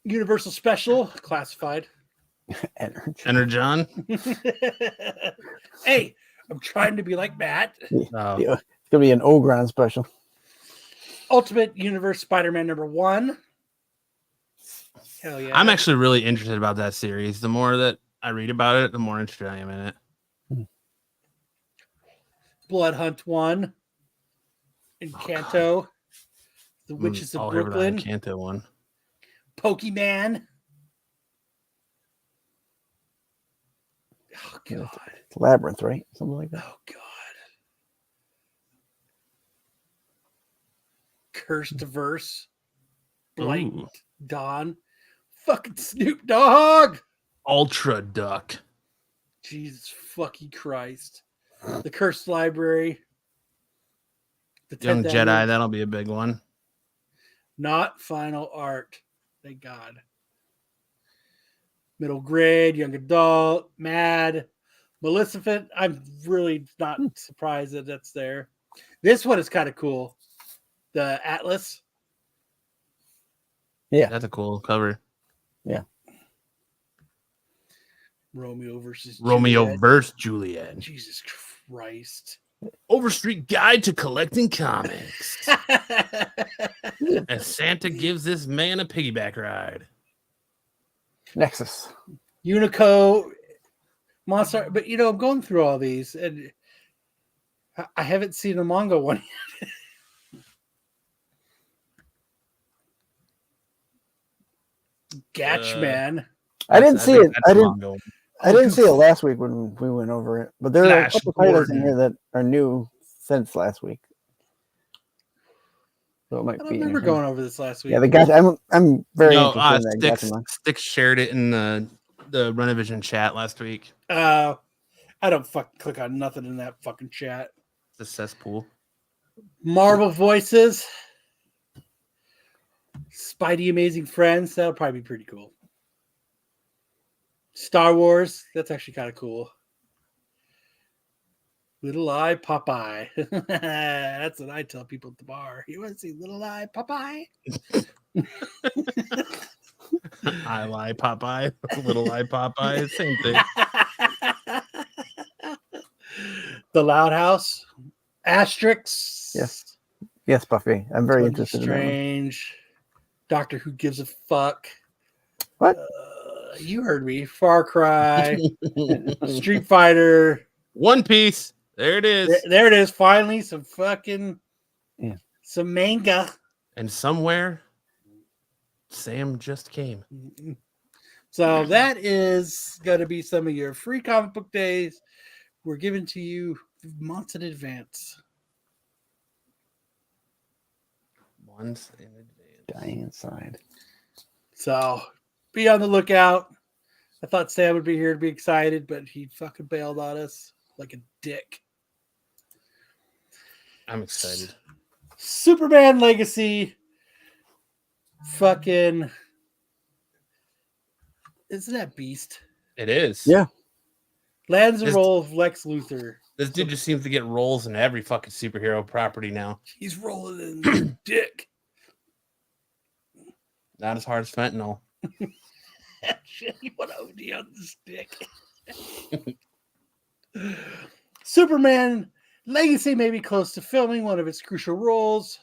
Universal Special. Classified. Energon. Hey, I'm trying to be like Matt. Yeah. It's going to be an Ogron special. Ultimate Universe Spider-Man #1. Hell yeah. I'm actually really interested about that series. The more that I read about it, the more interested I am in it. Blood Hunt 1. Encanto. The Witches of Brooklyn. Encanto one. Pokemon. Oh, God. It's Labyrinth, right? Something like that. Oh, God. Cursed Verse. Blight Dawn. Fucking Snoop Dogg. Ultra Duck. Jesus fucking Christ. The Cursed Library. The Young 10th Jedi, annual- that'll be a big one. Not Final Art. Thank God. Middle Grade, Young Adult, Mad, Maleficent. I'm really not surprised that that's there. This one is kind of cool. The Atlas. Yeah. That's a cool cover. Yeah. Romeo versus Juliet. Jesus Christ. Overstreet Guide to Collecting Comics. As Santa gives this man a piggyback ride. Nexus. Unico. Monster. But, I'm going through all these, and I haven't seen a manga one yet. Gatchman. I didn't see it. I didn't Manga. see it last week when we went over it, but there are a Flash couple titles in Gordon. here that are new since last week. So it I might don't be remember interesting. going over this last week. Yeah, the guy. I'm very No, interested in that Sticks, Gatchaman. Sticks shared it in the Renovision chat last week. I don't fucking click on nothing in that fucking chat. The cesspool. Marvel Voices. Spidey Amazing Friends. That'll probably be pretty cool. Star Wars. That's actually kind of cool. Little Eye Popeye. That's what I tell people at the bar. You want to see Little Eye Popeye? I lie Popeye. Little eye Popeye. Same thing. The Loud House. Asterix. Yes. Yes, Buffy. I'm very Doctor interested in that one. Strange. Doctor Who Gives a Fuck. What? You heard me. Far Cry. Street Fighter. One Piece. There it is. There it is. Finally, some fucking some manga. And somewhere, Sam just came. So that is going to be some of your free comic book days. We're giving to you months in advance. Months in advance. Dying inside. So be on the lookout. I thought Sam would be here to be excited, but he fucking bailed on us like a dick. I'm excited. Superman Legacy. Fucking. Isn't that Beast? It is. Yeah. Lands a This- role of Lex Luthor. This dude just seems to get roles in every fucking superhero property now. He's rolling in dick. Not as hard as fentanyl. You want to OD on this dick. Superman Legacy may be close to filming one of its crucial roles.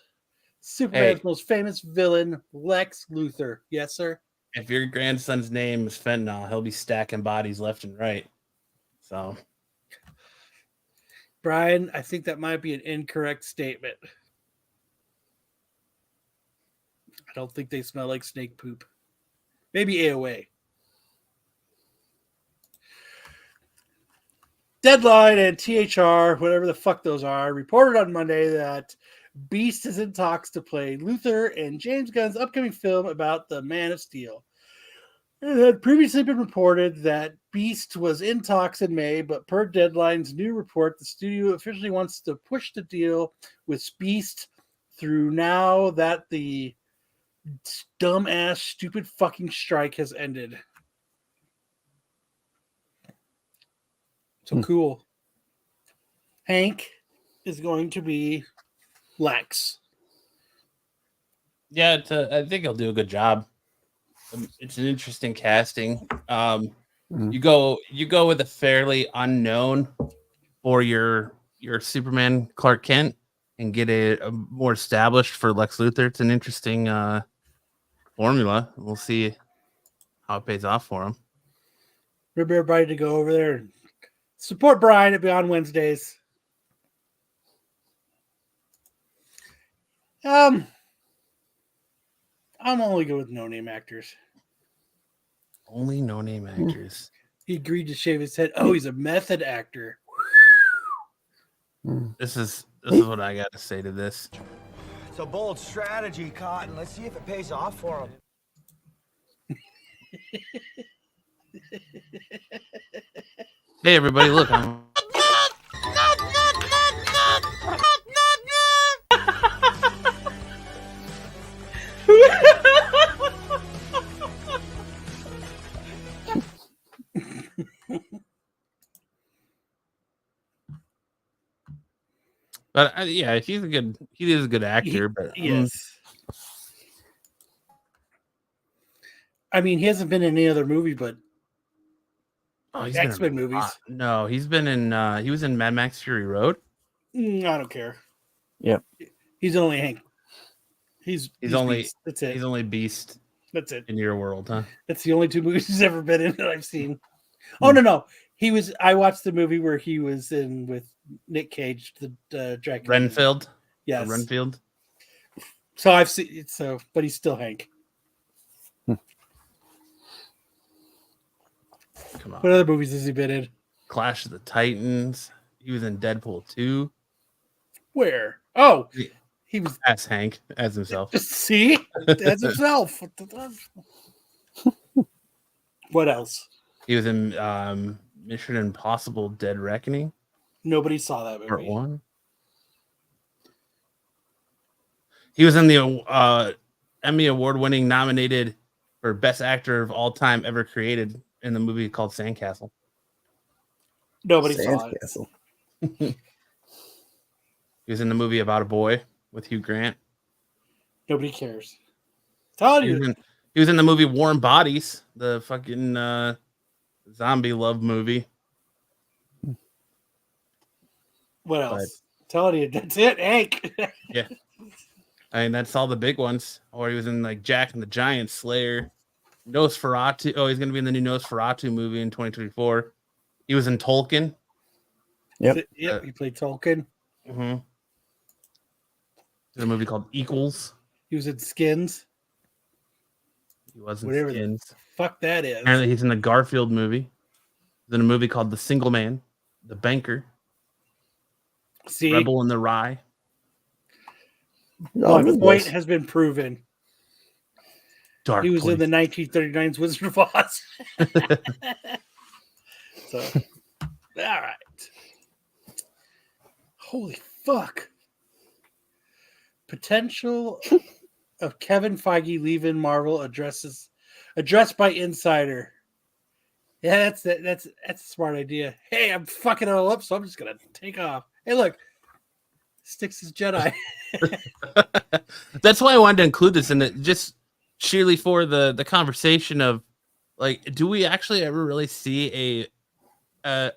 Superman's most famous villain, Lex Luthor. Yes, sir. If your grandson's name is fentanyl, he'll be stacking bodies left and right. So, Brian, I think that might be an incorrect statement. I don't think they smell like snake poop. Maybe AOA. Deadline and THR, whatever the fuck those are, reported on Monday that Beast is in talks to play Luthor in James Gunn's upcoming film about the Man of Steel. It had previously been reported that Beast was in talks in May, but per Deadline's new report, the studio officially wants to push the deal with Beast through now that the dumbass, stupid fucking strike has ended. So cool. Hank is going to be Lex. yeah, I think he'll do a good job. It's an interesting casting. You go with a fairly unknown for your Superman Clark Kent and get a more established for Lex Luthor. It's an interesting formula. We'll see how it pays off for him. Remember everybody to go over there and support Brian. It'll be on Wednesdays. I'm only good with no-name actors. Only no-name actors. He agreed to shave his head. Oh, he's a method actor. This is what I got to say to this. It's a bold strategy, Cotton. Let's see if it pays off for him. Hey, everybody, look. I'm... But yeah, he is a good actor. But yes, I mean he hasn't been in any other movie, but he's X-Men movies. No, he's been in. He was in Mad Max Fury Road. I don't care. Yep. He's only Hank. He's only Beast. That's it. He's only Beast. That's it. In your world, huh? That's the only two movies he's ever been in that I've seen. Oh no. I watched the movie where he was in with Nick Cage, the Dracula. Renfield. Yes. Renfield. So I've seen it. So, but he's still Hank. Come on. What other movies has he been in? Clash of the Titans. He was in Deadpool 2. Where? Oh, he was as Hank, as himself. See, as himself. What else? He was in Mission Impossible: Dead Reckoning. Nobody saw that movie. Part 1. He was in the Emmy Award-winning nominated for Best Actor of All Time Ever Created in the movie called Sandcastle. Nobody saw it. He was in the movie About a Boy with Hugh Grant. Nobody cares. Tell you. He was in the movie Warm Bodies, the fucking zombie love movie. What else? Telling you, that's it, Hank. Yeah. I mean, that's all the big ones. Or he was in like Jack and the Giant Slayer. Nosferatu. Oh, he's going to be in the new Nosferatu movie in 2024. He was in Tolkien. Yep. He played Tolkien. Mm-hmm. There's a movie called Equals. He was in Skins. He was in Whatever Skins. Fuck that is. Apparently he's in the Garfield movie. He's in a movie called The Single Man, The Banker, See, Rebel in the Rye. my point has been proven. Dark He was Place. in the 1939's Wizard of Oz. So, all right. Holy fuck. Potential of Kevin Feige leaving Marvel addressed by Insider. Yeah, that's a smart idea. Hey, I'm fucking it all up, so I'm just gonna take off. Hey, look, Styx is Jedi. That's why I wanted to include this in it. Just sheerly for the conversation of like, do we actually ever really see a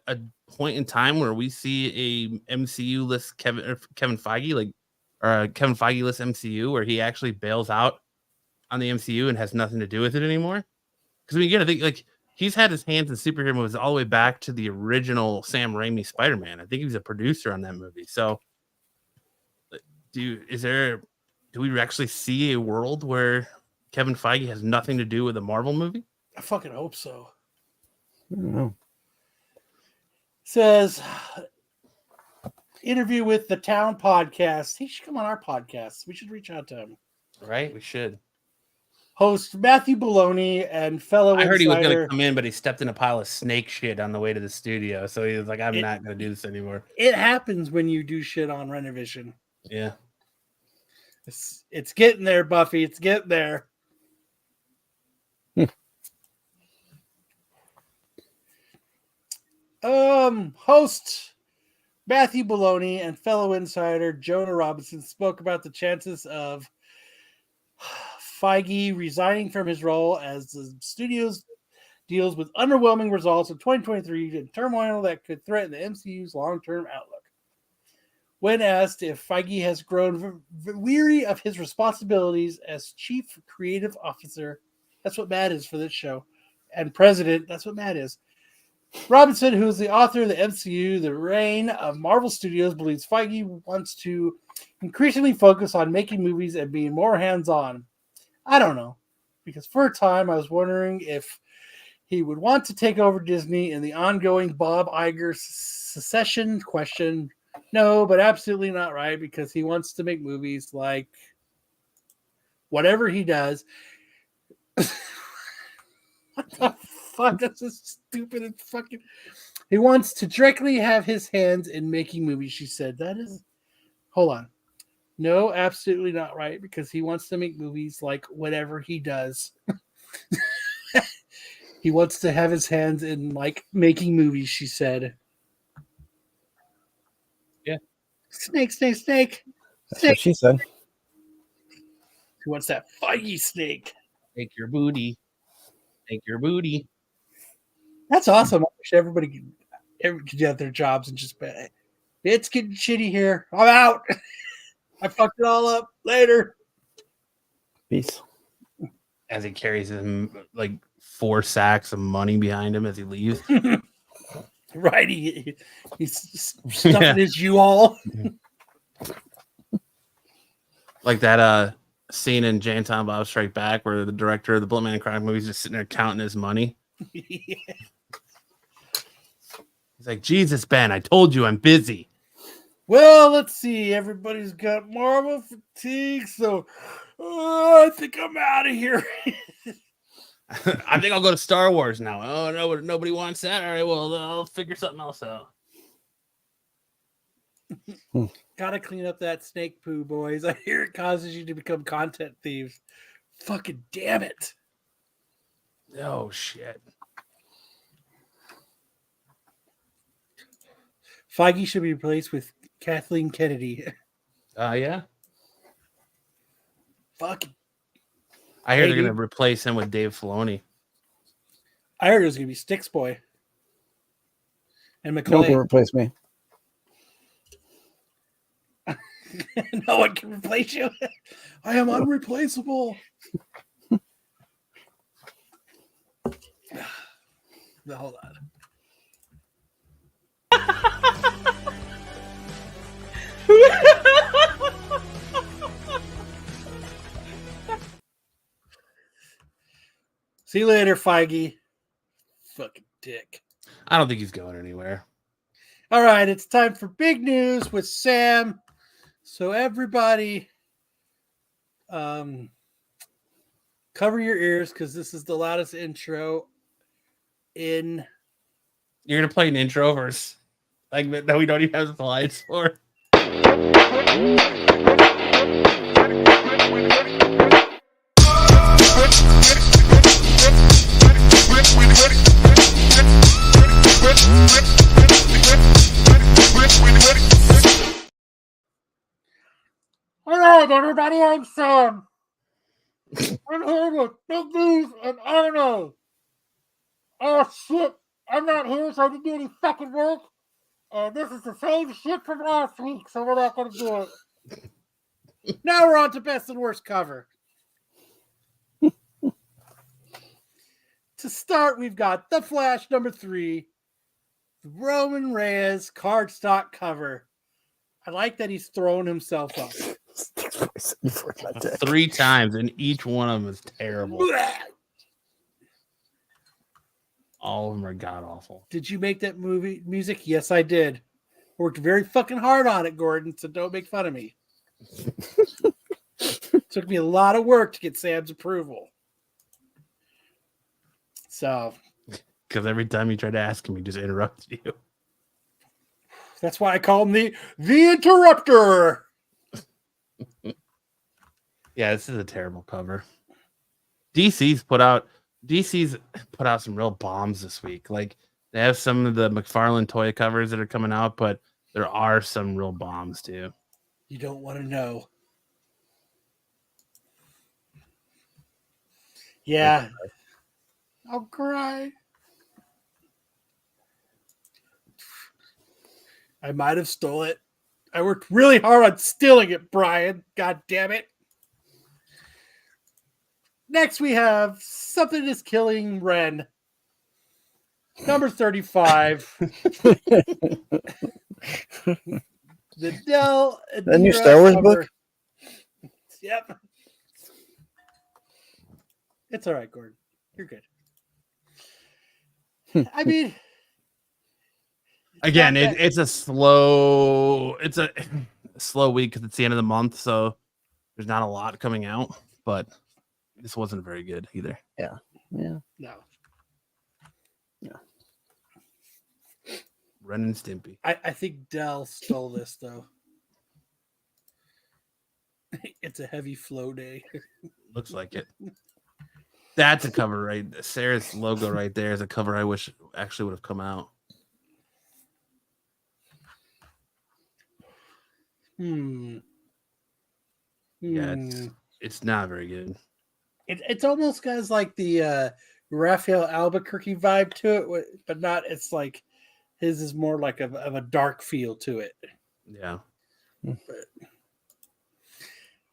point in time where we see a MCU list Kevin Feige like, or a Kevin Feige list MCU where he actually bails out on the MCU and has nothing to do with it anymore? Because we gotta think like he's had his hands in superhero movies all the way back to the original Sam Raimi Spider-Man. I think he was a producer on that movie. So do we actually see a world where Kevin Feige has nothing to do with a Marvel movie? I fucking hope so. I don't know. Says interview with the Town podcast. He should come on our podcast. We should reach out to him. Right? We should. Host Matthew Bologna and fellow I heard he was going insider- to come in, but he stepped in a pile of snake shit on the way to the studio. So he was like, I'm not going to do this anymore. It happens when you do shit on Renovision. Yeah. It's getting there, Buffy. It's getting there. Host Matthew Bologna and fellow insider Jonah Robinson spoke about the chances of Feige resigning from his role as the studios deals with underwhelming results of 2023 and turmoil that could threaten the MCU's long-term outlook. When asked if Feige has grown weary of his responsibilities as chief creative officer, that's what Matt is for this show, and president, that's what Matt is. Robinson, who is the author of the MCU, The Reign of Marvel Studios, believes Feige wants to increasingly focus on making movies and being more hands-on. I don't know, because for a time I was wondering if he would want to take over Disney in the ongoing Bob Iger secession question. No, but absolutely not right, because he wants to make movies like whatever he does. What the fuck? That's so stupid and fucking. He wants to directly have his hands in making movies, she said. That is. Hold on. No, absolutely not right, because he wants to make movies like whatever he does. He wants to have his hands in like making movies, she said. Yeah. Snake, snake, snake. That's what she said. He wants that Feige snake. Take your booty. Take your booty. That's awesome. I wish everybody could get their jobs and just be, it's getting shitty here. I'm out. I fucked it all up. Later. Peace. As he carries him like 4 sacks of money behind him as he leaves. Right. He's stuffing his U-Haul. Like that scene in Jay and Silent Bob Strike Back where the director of the Blunt Man and Chronic movie is just sitting there counting his money. Yeah. He's like, Jesus, Ben, I told you I'm busy. Well, let's see. Everybody's got Marvel fatigue, so I think I'm out of here. I think I'll go to Star Wars now. Oh, no, nobody wants that. All right, well, I'll figure something else out. Gotta clean up that snake poo, boys. I hear it causes you to become content thieves. Fucking damn it. Oh, shit. Feige should be replaced with Kathleen Kennedy. Yeah. Fucking. I hear they're Maybe. going to replace him with Dave Filoni. I heard it was going to be Sticks Boy. And No one McClay. can replace me. No one can replace you. I am unreplaceable. No, hold on. See you later, Feige. Fucking dick. I don't think he's going anywhere. All right, it's time for big news with Sam. So everybody, cover your ears because this is the loudest intro in. You're going to play an intro verse like that we don't even have the slides for. All right, everybody, I'm Sam. I'm here with Big News and Arno. Oh shit! I'm not here, so I didn't do any fucking work. This is the same shit from last week, so we're not gonna do it. Now we're on to best and worst cover. To start, we've got The Flash #3, Roman Reyes cardstock cover. I like that he's throwing himself up. 3 times, and each one of them is terrible. All of them are god awful. Did you make that movie music? Yes, I did. Worked very fucking hard on it, Gordon, so don't make fun of me. Took me a lot of work to get Sam's approval. So, because every time you try to ask him, he just interrupts you. That's why I call him the Interrupter. Yeah, this is a terrible cover. DC's put out some real bombs this week. Like, they have some of the McFarlane toy covers that are coming out, but there are some real bombs too. You don't want to know. Yeah. I'll cry. I might have stole it. I worked really hard on stealing it, Brian. God damn it. Next, we have Something is Killing Ren. #35. The Dell. That new Star Wars book? Yep. It's all right, Gordon. You're good. I mean, again, it's a slow week because it's the end of the month, so there's not a lot coming out. But this wasn't very good either. Yeah. No. Ren and Stimpy. I think Dell stole this though. It's a heavy flow day. Looks like it. That's a cover, right? Sarah's logo right there is a cover I wish actually would have come out. Yeah, it's not very good. It's almost got like the Raphael Albuquerque vibe to it, but not. It's like his is more like of a dark feel to it. Yeah. But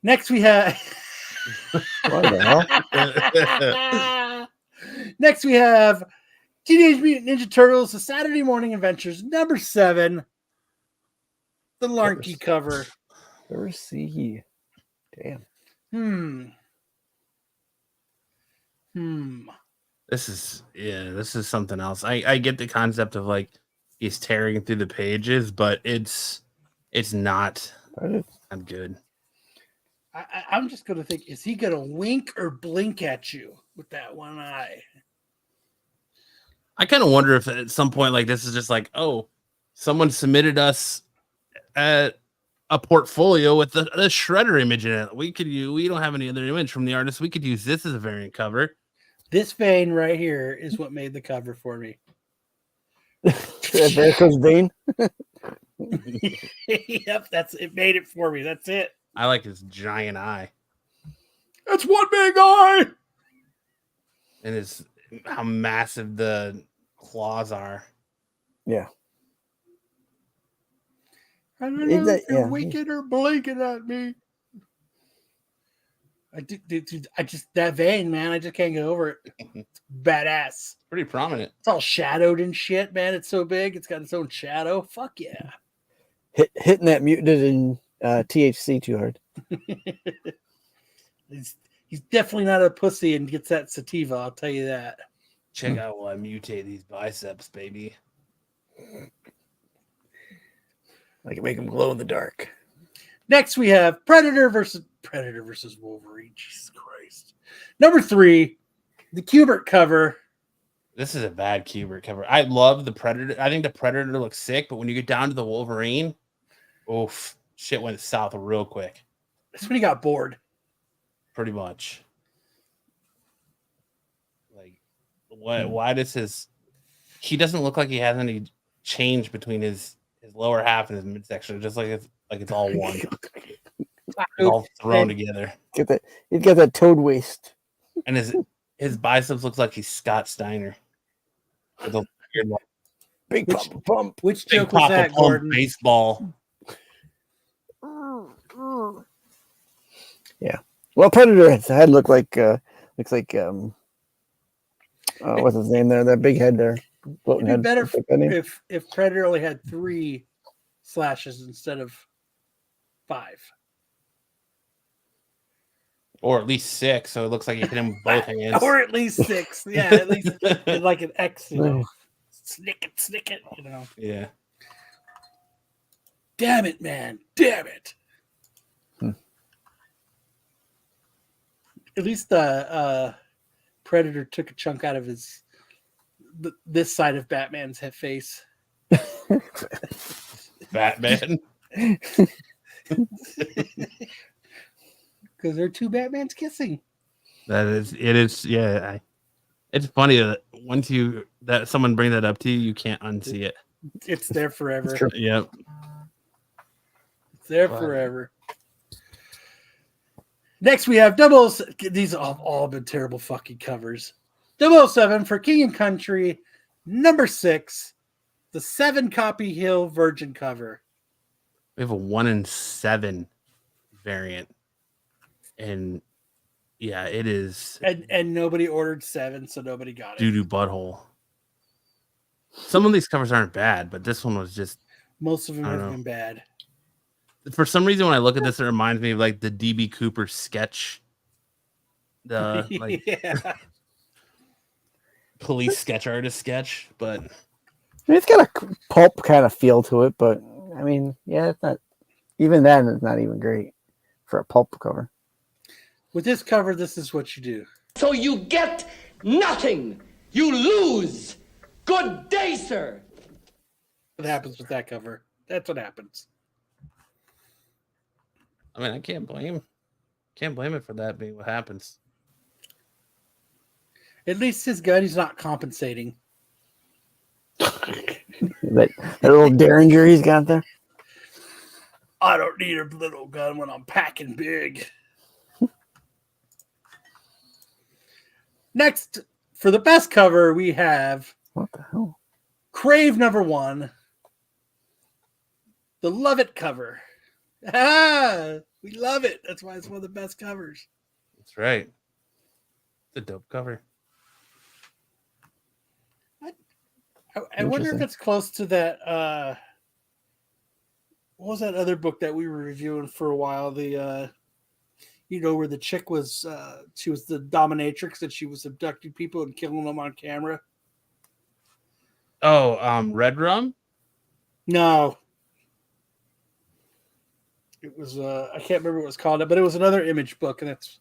next we have. What the hell? Next we have Teenage Mutant Ninja Turtles: The Saturday Morning Adventures #7. The Larky cover. Percy. Damn. This is something else. I get the concept of like he's tearing through the pages, but it's not good. I'm just gonna think: is he gonna wink or blink at you with that one eye? I kind of wonder if at some point like this is just like, oh, someone submitted us a portfolio with the Shredder image in it. We don't have any other image from the artist. We could use this as a variant cover. This vein right here is what made the cover for me. Varicose vein. Yep, it made it for me. That's it. I like his giant eye. That's one big eye. And how massive the claws are. Yeah. I don't know if you're winking or blinking at me. I just that vein, man. I just can't get over it. It's badass. Pretty prominent. It's all shadowed and shit, man. It's so big. It's got its own shadow. Fuck yeah. Hitting that mutated in THC too hard. He's definitely not a pussy and gets that sativa. I'll tell you that. Check out while I mutate these biceps, baby. I can make them glow in the dark. Next, we have Predator versus Wolverine. Jesus Christ. #3, the Kubert cover. This is a bad Kubert cover. I love the Predator. I think the Predator looks sick, but when you get down to the Wolverine, oof, shit went south real quick. That's when he got bored. Pretty much. Like, why does he doesn't look like he has any change between his lower half and his midsection, just like it's all one. all thrown together. Get that. He's got that toad waist. And his biceps looks like he's Scott Steiner. With a weird, like, Big pump. Which big joke was Papa that, Pump Gordon? baseball. Yeah. Well, Predator's head looks like what's his name there? That big head there. Floating It'd be head. better What's that name? if Predator only had 3 slashes instead of 5. Or at least 6, so it looks like you hit him with both hands. Or at least 6. Yeah, at least like an X, you know. Snick it, you know. Yeah. Damn it, man. Damn it. At least Predator took a chunk out of this side of Batman's head face. Batman. Because there are 2 Batmans kissing. It is, yeah. It's funny that once someone bring that up to you, you can't unsee it. It's there forever. It's true. Yep. It's there forever. Next, we have these have all been terrible fucking covers. 007 for King and Country, number 6, the 7-copy Hill Virgin cover. We have a 1 in 7 variant. And yeah, it is And nobody ordered 7, so nobody got it. doo-doo butthole. Some of these covers aren't bad, but this one was just... Most of them I don't have know. been bad. For some reason, when I look at this, it reminds me of like the DB Cooper sketch. The like Yeah. police sketch artist sketch, but I mean, it's got a pulp kind of feel to it, but I mean, yeah, it's not. Even then, it's not even great for a pulp cover. With this cover, this is what you do. So you get nothing. You lose. Good day, sir. What happens with that cover? That's what happens. I mean, I can't blame it for that being what happens. At least his gun, he's not compensating. that little Derringer he's got there. I don't need a little gun when I'm packing big. Next, for the best cover, we have What the hell? Crave number 1, the Love It cover. Ah, we love it. That's why it's one of the best covers. That's right. It's a dope cover. I wonder if it's close to that. What was that other book that we were reviewing for a while? The where the chick was, she was the dominatrix and she was abducting people and killing them on camera. Oh, Red Rum? No. It was I can't remember what it was called, but it was another Image book, and it's.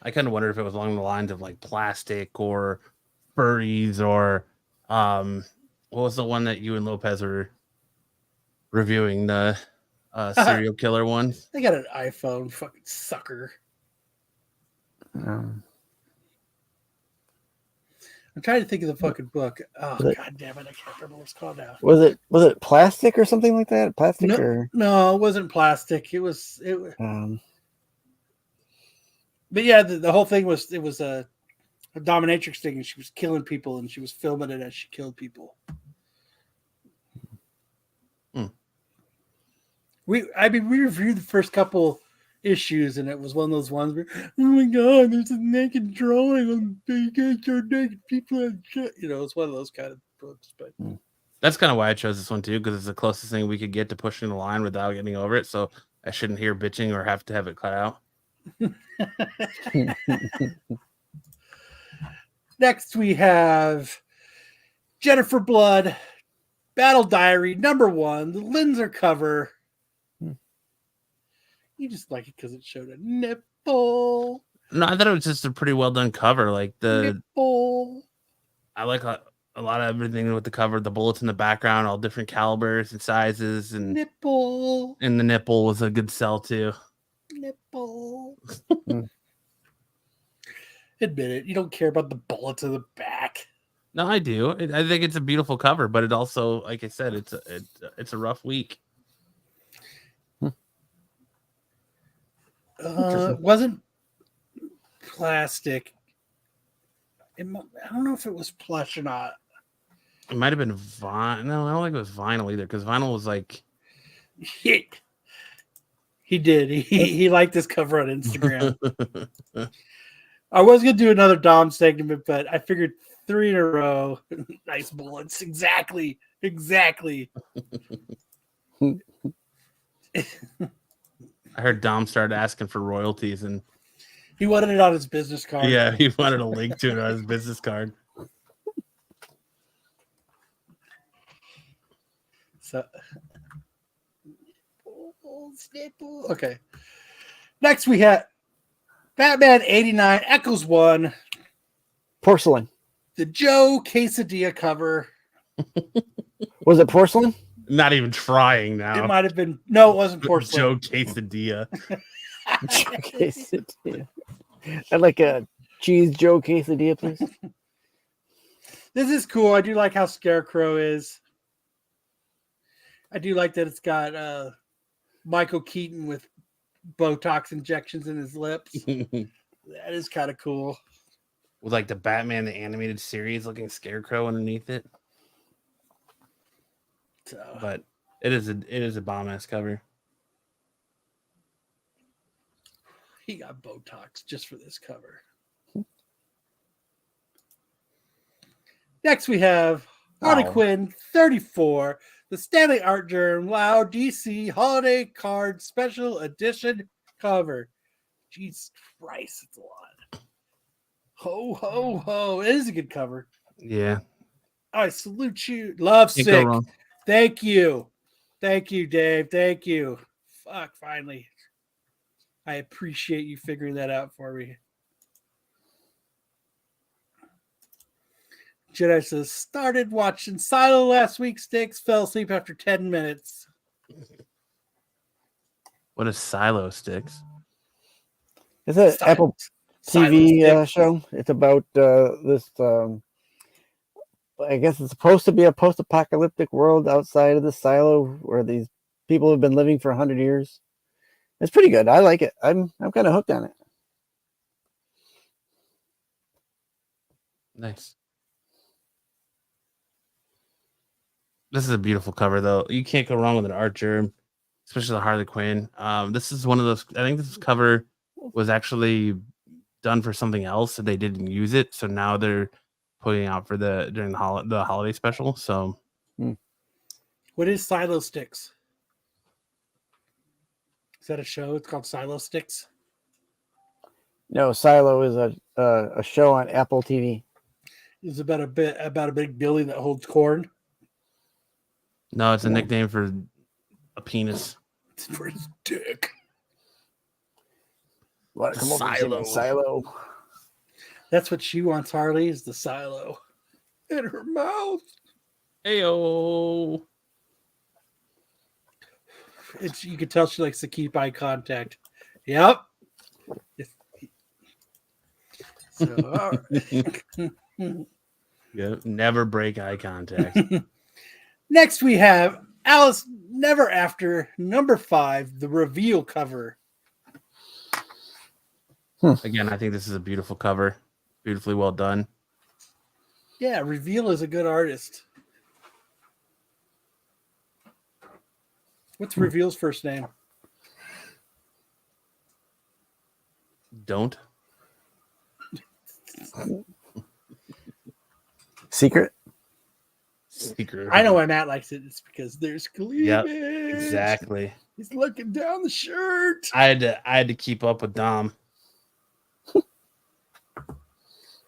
I kind of wonder if it was along the lines of like plastic or furries or what was the one that you and Lopez were reviewing, the serial killer one? They got an iPhone, fucking sucker. Um, I'm trying to think of the fucking book. Oh But- god damn it! I can't remember what it's called now. was it plastic or something like that? Plastic or No, it wasn't plastic. It was. But yeah, the whole thing was it was a dominatrix thing, and she was killing people, and she was filming it as she killed people. We reviewed the first couple issues, and it was one of those ones where, oh my god, there's a naked drawing on naked people and shit. You know, it's one of those kind of books. But That's kind of why I chose this one too, because it's the closest thing we could get to pushing the line without getting over it. So I shouldn't hear bitching or have to have it cut out. next we have Jennifer Blood, Battle Diary number 1, the Linzer cover. You just like it because it showed a nipple. No, I thought it was just a pretty well done cover. Like Nipple. I like a lot of everything with the cover. The bullets in the background, all different calibers and sizes, and Nipple. the nipple was a good sell too. Nipple. Admit it. You don't care about the bullets in the back. No, I do. I think it's a beautiful cover, but it also, like I said, it's a rough week. It wasn't plastic. I don't know if it was plush or not. It might have been vinyl. No, I don't think it was vinyl either, because vinyl was like He did. He liked this cover on Instagram. I was gonna do another Dom segment, but I figured 3 in a row. Nice bullets. Exactly. I heard Dom started asking for royalties, and He wanted it on his business card. yeah, he wanted a link to it on his business card. So, okay. Next we have Batman 89 Echoes 1, Porcelain. the Joe Quesadilla cover. Was it porcelain? Not even trying now. It might have been. No, it wasn't porcelain. Joe Quesadilla. Quesadilla. I'd like a cheese Joe quesadilla, please. This is cool. I do like how Scarecrow is. I do like that it's got Michael Keaton with Botox injections in his lips. That is kind of cool. With like the Batman the animated series looking Scarecrow underneath it. So, But it is a bomb ass cover. he got Botox just for this cover. Next we have Harley Wow. Quinn 34, the Stanley Art Germ Wow DC Holiday Card Special Edition cover. Jesus Christ, it's a lot. Ho, ho, ho. It is a good cover. Yeah. I salute you. Love Can't go sick. wrong. Thank you. Thank you, Dave. Thank you. Fuck, finally. I appreciate you figuring that out for me. Jedi says, started watching Silo last week, Sticks, fell asleep after 10 minutes. What is Silo Sticks? It's an Silo- Apple Silo TV Sticks. show. It's about this. I guess it's supposed to be a post-apocalyptic world outside of the silo where these people have been living for 100 years. It's pretty good. I like it. I'm kind of hooked on it. Nice. This is a beautiful cover, though. You can't go wrong with an art germ, especially the Harley Quinn. This is one of those. I think this cover was actually done for something else, and they didn't use it. So now they're putting out for during the holiday special. So What is Silo Sticks? Is that a show? It's called Silo Sticks. No, Silo is a show on Apple TV. It's about a big Billy that holds corn. no, it's a nickname for a penis. It's for his dick. What? Come over and see my Silo. Silo. That's what she wants, Harley, is the silo. In her mouth. Heyo. You can tell she likes to keep eye contact. Yep. So, all right. Yeah, never break eye contact. Next, we have Alice Never After, number 5, the reveal cover. Again, I think this is a beautiful cover. Beautifully well done. Yeah, Reveal is a good artist. What's Reveal's first name? Don't. Secret. Secret. I know why Matt likes it. It's because there's cleavage. Yep, exactly. He's looking down the shirt. I had to keep up with Dom.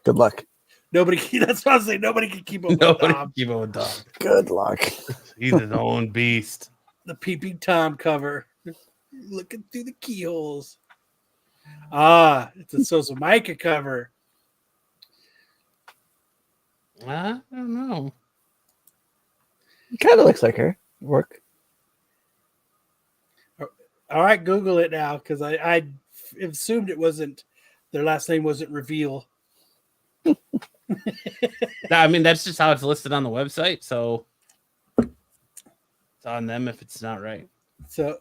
Good luck. That's what I was saying. Nobody can keep up with Nobody Dom. can keep up with Dom. Good luck. He's his own beast. The Peeping Tom cover. Looking through the keyholes. Ah, it's a Sosa Micah cover. I don't know. Kind of looks like her. Work. All right, Google it now because I assumed it wasn't their last name wasn't Reveal. I mean, that's just how it's listed on the website. So it's on them if it's not right. So,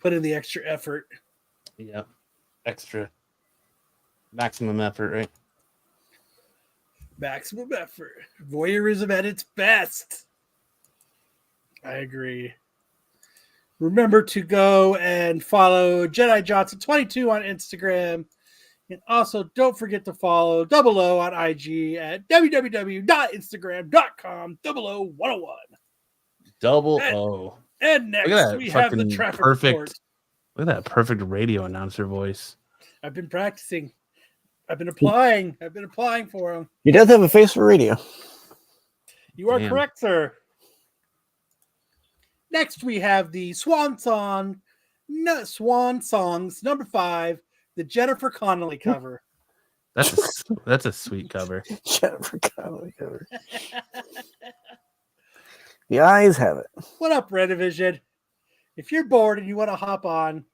put in the extra effort. Yeah. Extra. Maximum effort, right? Maximum effort. Voyeurism at its best. I agree. Remember to go and follow Jedi Johnson 22 on Instagram. And also don't forget to follow Double O on IG at www.instagram.com/000101. Double O. And Look at next that we have the fucking traffic perfect. report. Look at that perfect radio announcer voice. I've been practicing. I've been applying for them. He does have a face for radio. You are Damn. correct, sir. Next, we have the Swan Songs number 5, the Jennifer Connelly cover. That's a sweet cover. Jennifer Connelly cover. The eyes have it. What up, Redivision? If you're bored and you want to hop on,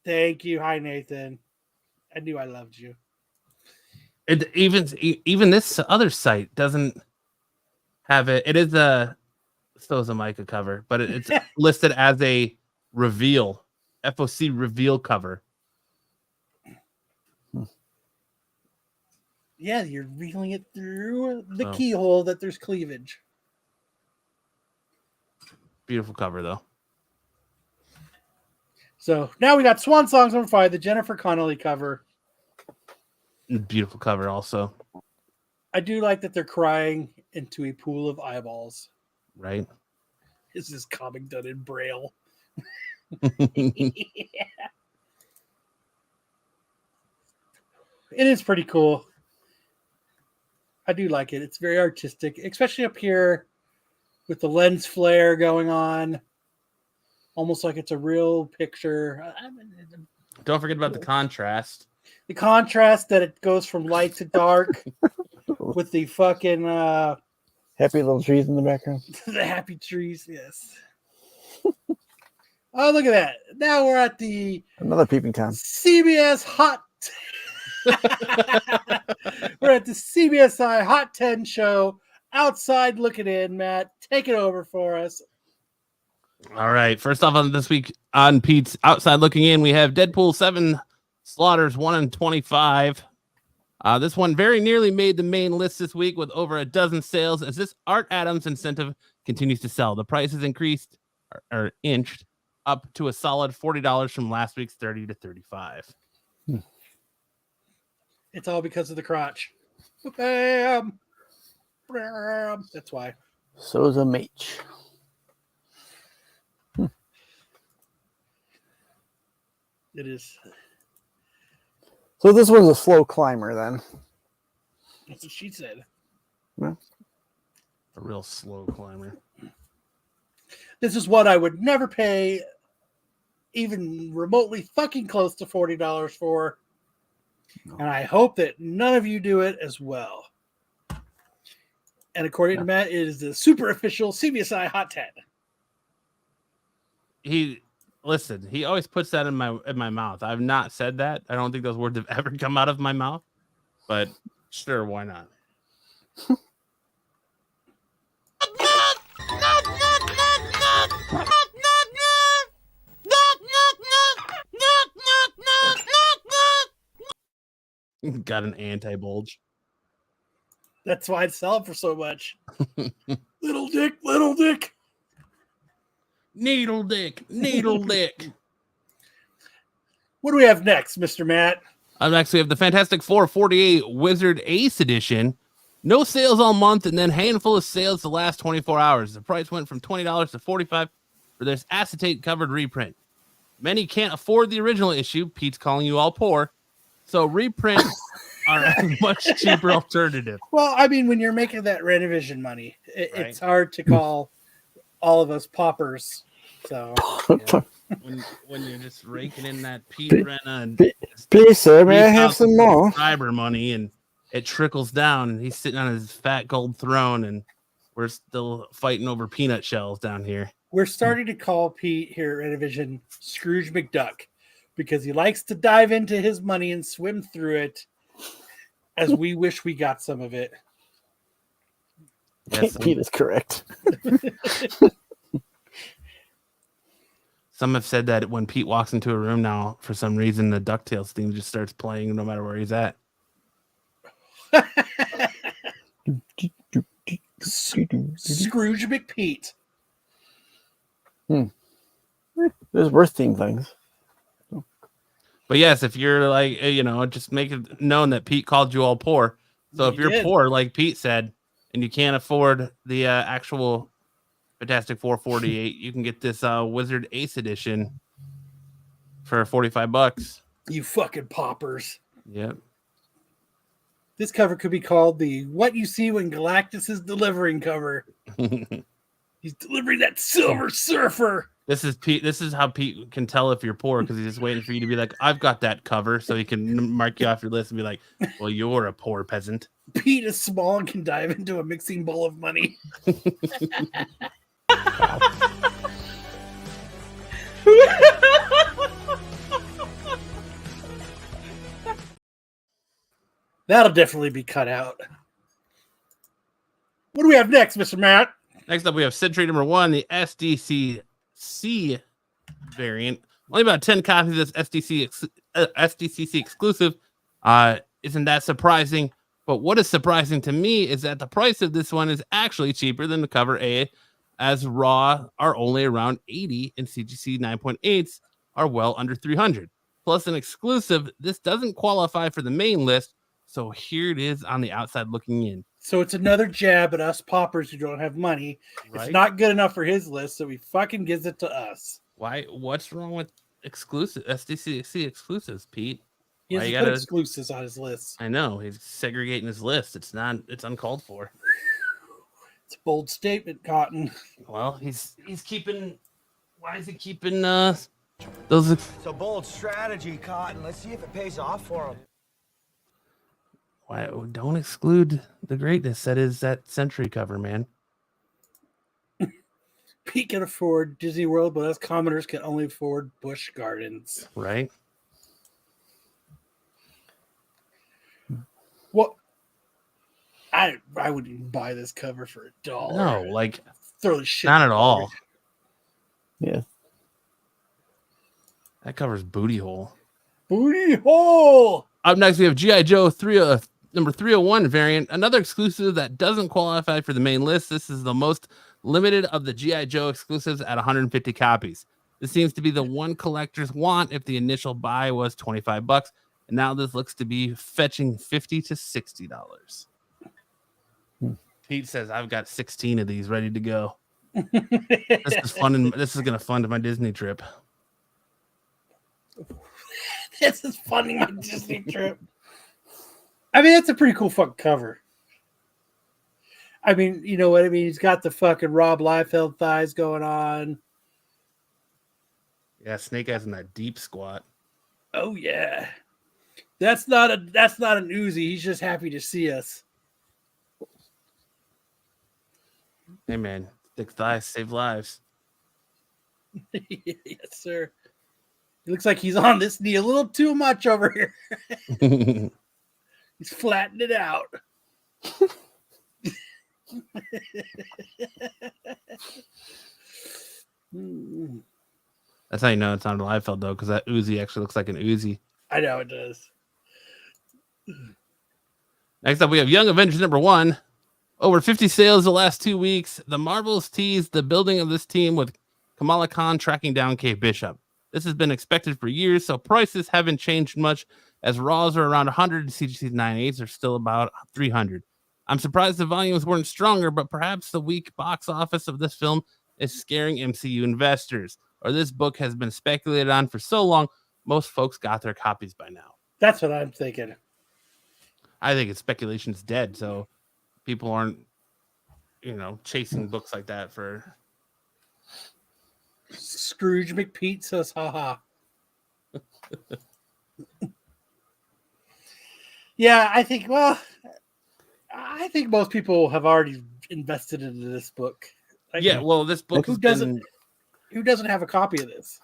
thank you. Hi, Nathan. I knew I loved you. Even this other site doesn't have it. It is a Micah cover, but it's listed as a reveal, FOC reveal cover. Yeah, you're reeling it through the keyhole that there's cleavage. Beautiful cover, though. So now we got Swan Songs number 5, the Jennifer Connelly cover. Beautiful cover, also. I do like that they're crying into a pool of eyeballs. Right. This is comic done in Braille. It is pretty cool. I do like it. It's very artistic, especially up here with the lens flare going on. Almost like it's a real picture. Don't forget about the contrast. The contrast that it goes from light to dark with the fucking happy little trees in the background. the happy trees, yes. Oh, look at that. Now we're at the Another peeping Tom. CBS Hot We're at the CBSi Hot 10 show. Outside looking in, Matt. Take it over for us. All right. First off, on this week on Pete's Outside Looking In, we have Deadpool 7 slaughters 1 in 25. This one very nearly made the main list this week with over a dozen sales as this Art Adams incentive continues to sell. The price has increased or inched up to a solid $40 from last week's $30 to $35. It's all because of the crotch. Bam! Bam! That's why. So's a mage. It is. So this was a slow climber then. That's what she said. Well, A real slow climber. This is what I would never pay even remotely fucking close to $40 for. No. And I hope that none of you do it as well. And according to Matt, it is the super official CBSi Hot 10. He always puts that in my mouth. I've not said that. I don't think those words have ever come out of my mouth. But sure, why not? Got an anti-bulge. That's why I sell it for so much. Little dick, little dick. Needle dick, needle dick. What do we have next, Mr. Matt? Next, we have the Fantastic Four 48 Wizard Ace Edition. No sales all month, and then handful of sales the last 24 hours. The price went from $20 to $45 for this acetate-covered reprint. Many can't afford the original issue. Pete's calling you all poor. So reprints are a much cheaper alternative. Well, I mean, when you're making that Renovision money, it's Right. hard to call all of us paupers. So Yeah. When you're just raking in that Pete Rena and please, sir, may I have some more? subscriber money, and it trickles down, and he's sitting on his fat gold throne, and we're still fighting over peanut shells down here. we're starting to call Pete here at Renovision Scrooge McDuck because he likes to dive into his money and swim through it as we wish we got some of it. Yes, Pete is correct. Some have said that when Pete walks into a room now, for some reason, the DuckTales theme just starts playing no matter where he's at. Scrooge McPete. There's worse theme things. But yes, if you're like, just make it known that Pete called you all poor. So if you're poor, like Pete said, and you can't afford the actual Fantastic 448, you can get this Wizard Ace edition for $45. You fucking paupers. Yep. This cover could be called the What You See When Galactus is Delivering cover. He's delivering that Silver Surfer. This is Pete. This is how Pete can tell if you're poor, because he's just waiting for you to be like, I've got that cover, so he can mark you off your list and be like, well, you're a poor peasant. Pete is small and can dive into a mixing bowl of money. That'll definitely be cut out. What do we have next, Mr. Matt? Next up, we have Century number 1, the SDCC variant. Only about 10 copies of this SDCC exclusive. Isn't that surprising? But what is surprising to me is that the price of this one is actually cheaper than the cover A, as raw are only around 80 and CGC 9.8s are well under 300. Plus an exclusive, this doesn't qualify for the main list, so here it is on the outside looking in. So it's another jab at us paupers who don't have money. Right? It's not good enough for his list, so he fucking gives it to us. Why? What's wrong with exclusive SDCC exclusives, Pete? He doesn't put exclusives on his list. I know, he's segregating his list. It's uncalled for. It's a bold statement, Cotton. Well, he's keeping. Why is he keeping those? It's a bold strategy, Cotton. Let's see if it pays off for him. Why don't exclude the greatness that is that Century cover, man? Pete can afford Disney World, but us commoners can only afford Busch Gardens. Right? Well, I wouldn't even buy this cover for $1. No, like throw the shit. Not at all. Yeah. That covers booty hole. Booty hole. Up next, we have G.I. Joe number 301 variant, another exclusive that doesn't qualify for the main list. This is the most limited of the G.I. Joe exclusives at 150 copies. This seems to be the one collectors want if the initial buy was $25, and now this looks to be fetching $50 to $60. Pete says, I've got 16 of these ready to go. This is fun. This is going to fund my Disney trip. This is funding my Disney trip. I mean, that's a pretty cool fucking cover. I mean, you know what I mean? He's got the fucking Rob Liefeld thighs going on. Yeah, Snake Eyes in that deep squat. Oh yeah. That's not an Uzi. He's just happy to see us. Hey man, thick thighs save lives. Yes, sir. It looks like he's on this knee a little too much over here. He's flattened it out. That's how you know it's not a Liefeld though, because that Uzi actually looks like an Uzi. I know it does. Next up, we have Young Avengers number 1. Over 50 sales the last 2 weeks. The Marvels teased the building of this team with Kamala Khan tracking down Kate Bishop. This has been expected for years, so prices haven't changed much, as Raws are around 100 and CGC 9.8s are still about 300. I'm surprised the volumes weren't stronger, but perhaps the weak box office of this film is scaring MCU investors, or this book has been speculated on for so long, most folks got their copies by now. That's what I'm thinking. I think it's speculation's dead, so people aren't, chasing books like that for... Scrooge McPete says, haha. Yeah, I think most people have already invested into this book. This book who doesn't have a copy of this?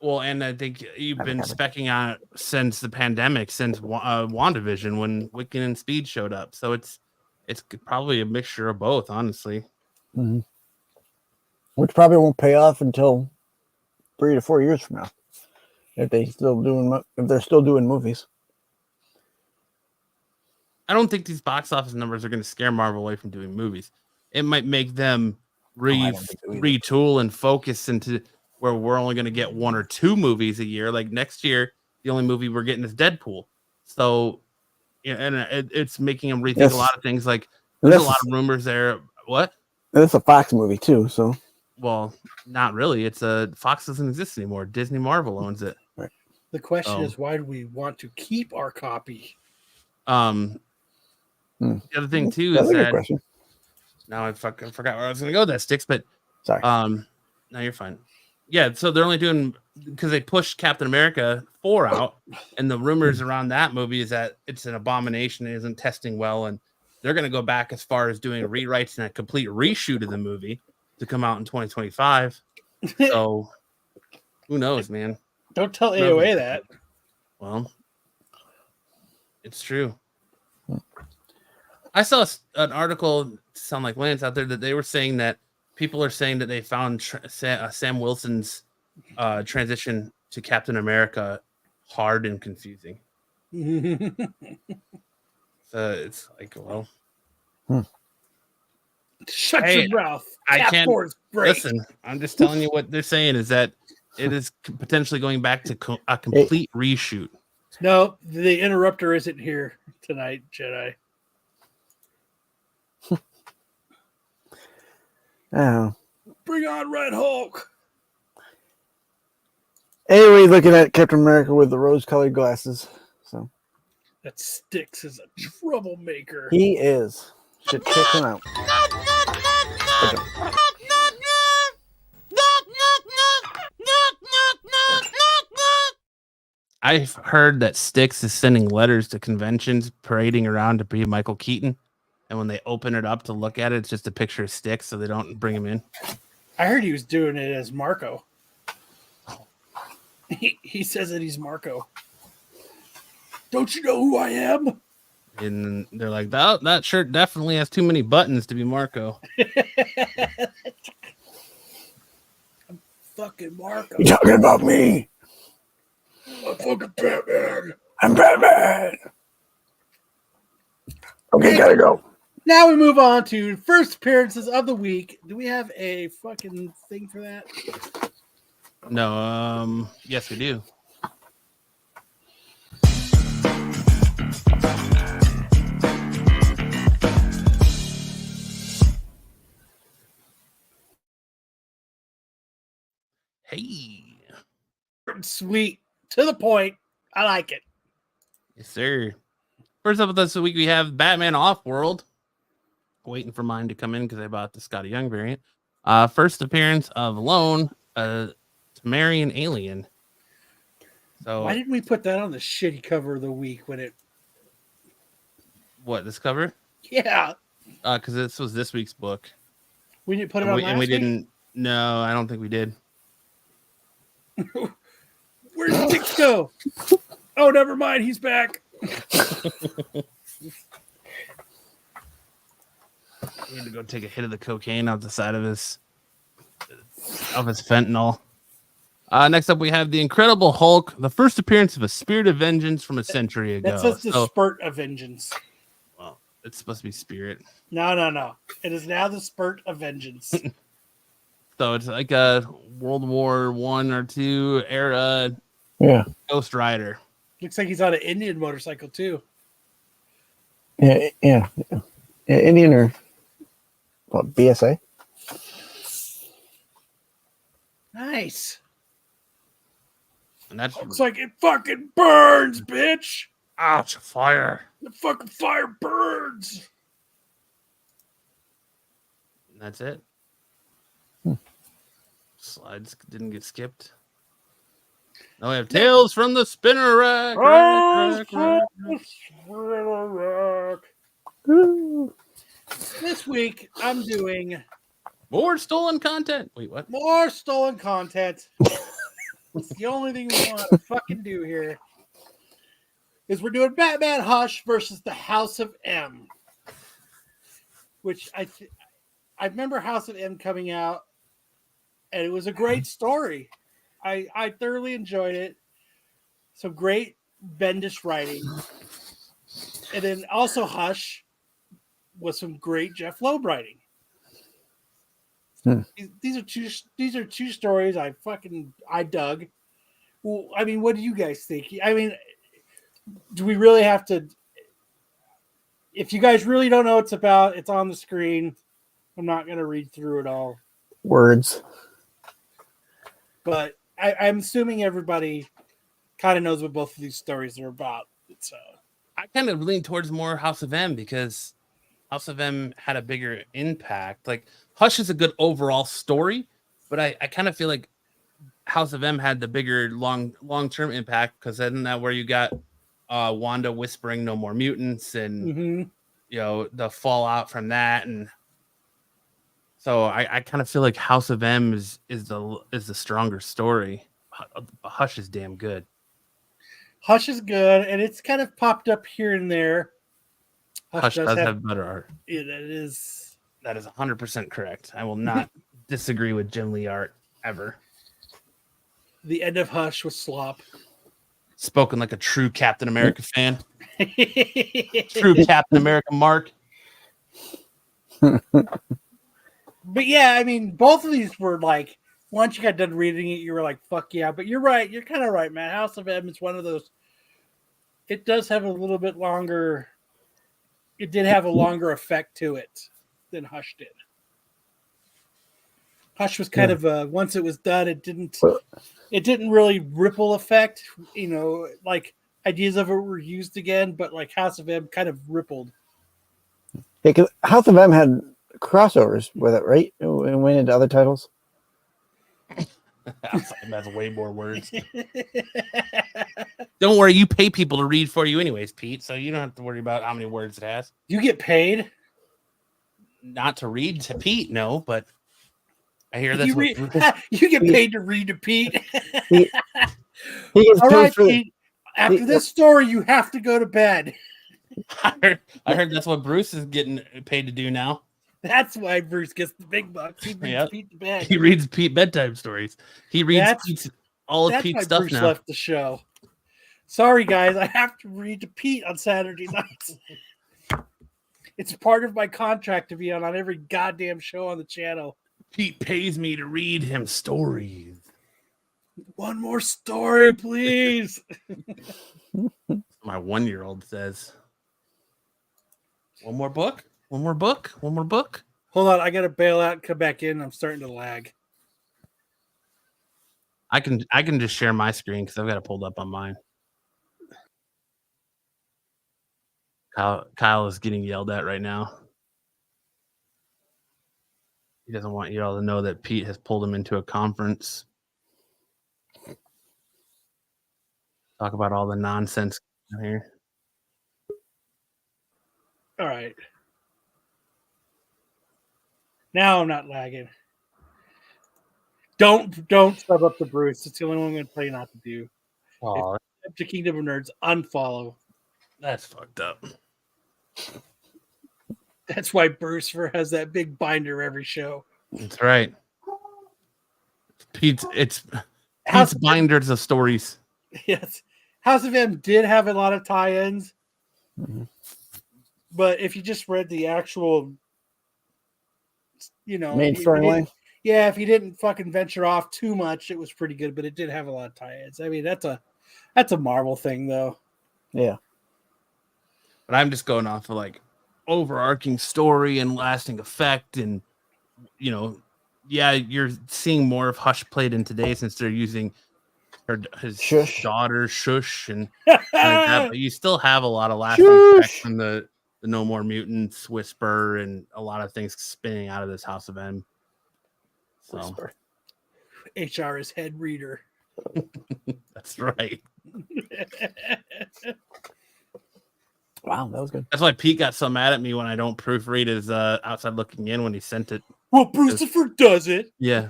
Well, and I think you've been specking on it since the pandemic, since WandaVision, when Wiccan and Speed showed up. So it's probably a mixture of both, honestly. Mm-hmm. Which probably won't pay off until 3 to 4 years from now. If they're still doing movies. I don't think these box office numbers are going to scare Marvel away from doing movies. It might make them I don't think so either. retool and focus into where we're only going to get 1 or 2 movies a year. Like next year, the only movie we're getting is Deadpool. So, and it's making them rethink a lot of things. Like there's a lot of rumors there. What? It's a Fox movie too, so. Well, not really. It's Fox doesn't exist anymore. Disney Marvel owns it. Right. The question is, why do we want to keep our copy? The other thing too That's is a good that question. now I fucking forgot where I was going to go with that, Sticks, but Sorry. no, you're fine. Yeah, so they're only doing because they pushed Captain America 4 out, and the rumors around that movie is that it's an abomination, it isn't testing well, and they're going to go back as far as doing rewrites and a complete reshoot of the movie to come out in 2025. So who knows, man? Don't tell AOA that. Well, it's true. I saw an article, sound like Lance out there, that they were saying that people are saying that they found Sam Wilson's transition to Captain America hard and confusing. So it's like, well, shut your mouth. I can't listen. I'm just telling you what they're saying is that it is potentially going back to a complete reshoot. No, the interrupter isn't here tonight, Jedi. Oh. Bring on Red Hulk. Anyway, looking at Captain America with the rose-colored glasses. So that Sticks is a troublemaker. He is. Should kick him out. I've heard that Sticks is sending letters to conventions, parading around to be Michael Keaton, and when they open it up to look at it, it's just a picture of Sticks, so they don't bring him in. I heard he was doing it as Marco. He says that he's Marco. Don't you know who I am? And they're like, that shirt definitely has too many buttons to be Marco. I'm fucking Marco. You talking about me? I'm fucking Batman. I'm Batman. Okay, gotta go. Now we move on to first appearances of the week. Do we have a fucking thing for that? No, yes, we do. Hey. Sweet. To the point. I like it. Yes, sir. First up with us this week, we have Batman Off-World. Waiting for mine to come in because I bought the Scotty Young variant. First appearance of Lone to marry an alien. So why didn't we put that on the shitty cover of the week when it... What, this cover? Yeah. Because this was this week's book. We didn't put it on last week? Didn't... No, I don't think we did. Where did Sticks go? Oh, never mind. He's back. He had to go take a hit of the cocaine off the side of his fentanyl. Next up, we have the Incredible Hulk, the first appearance of a Spirit of Vengeance from a century ago. That says the Spurt of Vengeance. Well, it's supposed to be Spirit. No. It is now the Spurt of Vengeance. So it's like a World War I or II era Ghost Rider. Looks like he's on an Indian motorcycle, too. Yeah. Indian or what, BSA? Nice. And that looks like it fucking burns, bitch. Ouch, fire. The fucking fire burns. And that's it. Slides didn't get skipped. Now we have Tales from the Spinner Rack. This week, I'm doing more stolen content. Wait, what? More stolen content. It's the only thing we want to fucking do here. Is we're doing Batman Hush versus the House of M. Which I remember House of M coming out, and it was a great story. I thoroughly enjoyed it. Some great Bendis writing, and then also Hush was some great Jeff Loeb writing. Hmm. These are two stories I dug. Well, I mean, what do you guys think? I mean, do we really have to? If you guys really don't know what it's about, it's on the screen. I'm not going to read through it all, Words. but I'm assuming everybody kind of knows what both of these stories are about. So I kind of lean towards more House of M because House of M had a bigger impact. Like Hush is a good overall story, but I kind of feel like House of M had the bigger long-term impact because isn't that where you got Wanda whispering no more mutants and you know the fallout from that, and so I kind of feel like House of M is the stronger story. Hush is damn good. Hush is good, and it's kind of popped up here and there. Hush does have better art. Yeah, that is 100% correct. I will not disagree with Jim Lee art ever. The end of Hush was slop. Spoken like a true Captain America fan. True Captain America Mark. But yeah, I mean, both of these were like, once you got done reading it, you were like, fuck yeah. But you're right. You're kind of right, man. House of M is one of those. It does have a little bit longer. It did have a longer effect to it than Hush did. Hush was kind of once it was done, it didn't really ripple effect. You know, like ideas of it were used again, but like House of M kind of rippled. Yeah, because House of M had crossovers with it, right? And went into other titles. House of M has way more words. Don't worry, you pay people to read for you anyways, Pete, so you don't have to worry about how many words it has. You get paid? Not to read to Pete, no, but I hear that's you get paid to read to Pete. He gets All paid right, for Pete. After this story, you have to go to bed. I heard that's what Bruce is getting paid to do now. That's why Bruce gets the big bucks. He reads Pete to bed. He reads Pete bedtime stories. He reads all of Pete's stuff Bruce now. Left the show. Sorry, guys. I have to read to Pete on Saturday nights. It's part of my contract to be on every goddamn show on the channel. Pete pays me to read him stories. One more story, please. My 1-year-old says. One more book? One more book? One more book? Hold on, I gotta bail out and come back in. I'm starting to lag. I can just share my screen because I've got it pulled up on mine. Kyle is getting yelled at right now. He doesn't want you all to know that Pete has pulled him into a conference. Talk about all the nonsense here. All right. Now I'm not lagging. Don't sub up to Bruce. It's the only one I'm going to tell you not to do. Oh, To Kingdom of Nerds, unfollow. that's fucked up. That's why Bruce has that big binder every show. That's right. Pete's binders of stories. Yes. House of M did have a lot of tie-ins. Mm-hmm. But if you just read the actual, Main if you didn't fucking venture off too much, it was pretty good. But it did have a lot of tie-ins. I mean, that's a Marvel thing, though. Yeah. But I'm just going off of like overarching story and lasting effect, and you're seeing more of Hush played in today since they're using his daughter Shush and like that, but you still have a lot of lasting effect from the No More Mutants, Whisper, and a lot of things spinning out of this House of M. So Whisper. HR is head reader. That's right. Wow, that was good. That's why Pete got so mad at me when I don't proofread his outside looking in when he sent it. Well, Brucifer does it. Yeah.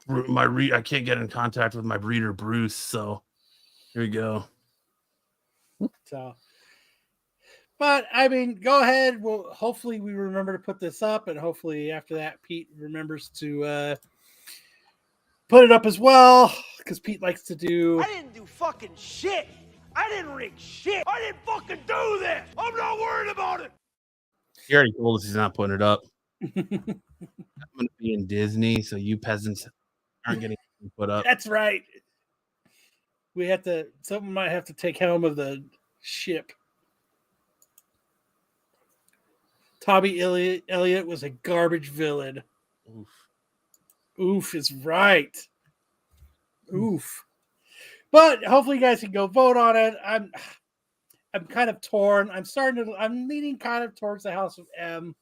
I can't get in contact with my reader Bruce, so here we go. So, but I mean, go ahead. Well, hopefully we remember to put this up, and hopefully after that, Pete remembers to put it up as well because Pete likes to do. I didn't do fucking shit. I didn't rig shit. I didn't fucking do this. I'm not worried about it. He already told us he's not putting it up. I'm going to be in Disney, so you peasants aren't getting put up. That's right. We have to. Someone might have to take helm of the ship. Tommy Elliott was a garbage villain. Oof is right. Oof. But hopefully you guys can go vote on it. I'm kind of torn. I'm leaning kind of towards the House of M.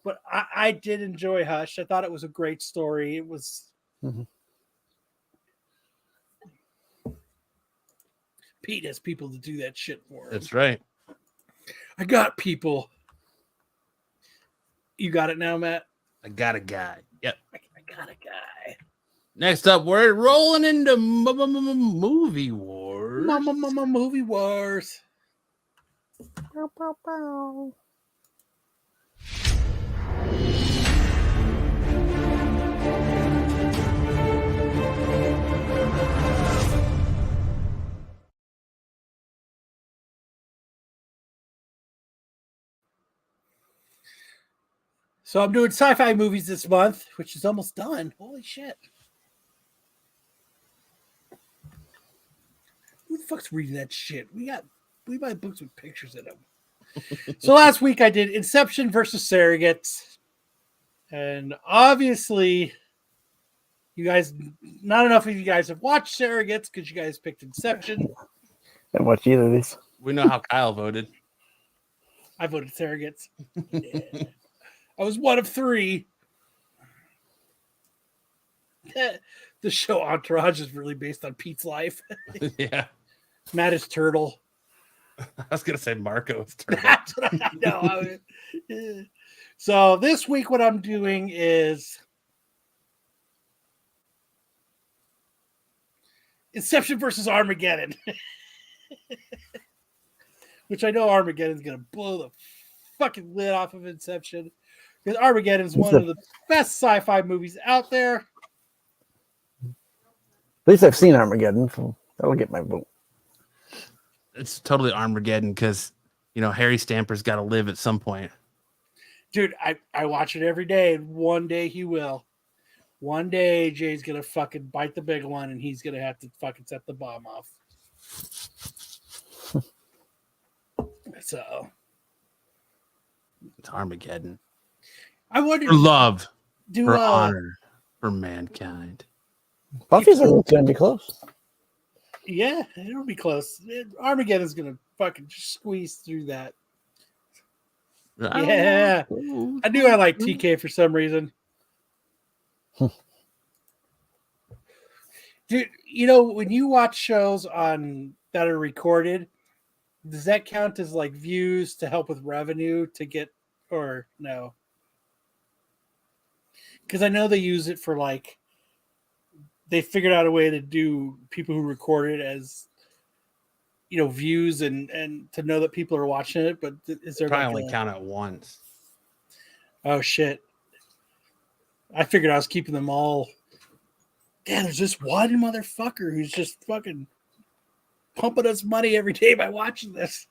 But I did enjoy Hush. I thought it was a great story. It was Pete has people to do that shit for him. That's right. I got people. You got it now, Matt? I got a guy. Yep. I got a guy. Next up, we're rolling into movie wars. Movie wars. So I'm doing sci-fi movies this month, which is almost done. Holy shit. Who the fuck's reading that shit? We buy books with pictures in them. So last week I did Inception versus Surrogates. And obviously, you guys, not enough of you guys have watched Surrogates because you guys picked Inception. I haven't watched either of these. We know how Kyle voted. I voted Surrogates. Yeah. I was one of 3. The show Entourage is really based on Pete's life. Yeah. Matt is Turtle. I was going to say Marco is Turtle. That's what I know. So this week what I'm doing is Inception versus Armageddon. Which I know Armageddon's going to blow the fucking lid off of Inception. Because Armageddon is one of the best sci-fi movies out there. At least I've seen Armageddon, so that'll get my vote. It's totally Armageddon because, Harry Stamper's got to live at some point. Dude, I watch it every day. And one day he will. One day Jay's going to fucking bite the big one and he's going to have to fucking set the bomb off. So. It's Armageddon. I wonder. For love, for honor, for mankind. Buffy's going to be close. Yeah, it'll be close. Armageddon's going to fucking just squeeze through that. Yeah. I knew I liked TK for some reason. Dude, when you watch shows that are recorded, does that count as like views to help with revenue to get, or no? Because I know they use it for like, they figured out a way to do people who record it as, views and to know that people are watching it. But is there probably only count it once? Oh shit! I figured I was keeping them all. Damn, there's this one motherfucker who's just fucking pumping us money every day by watching this.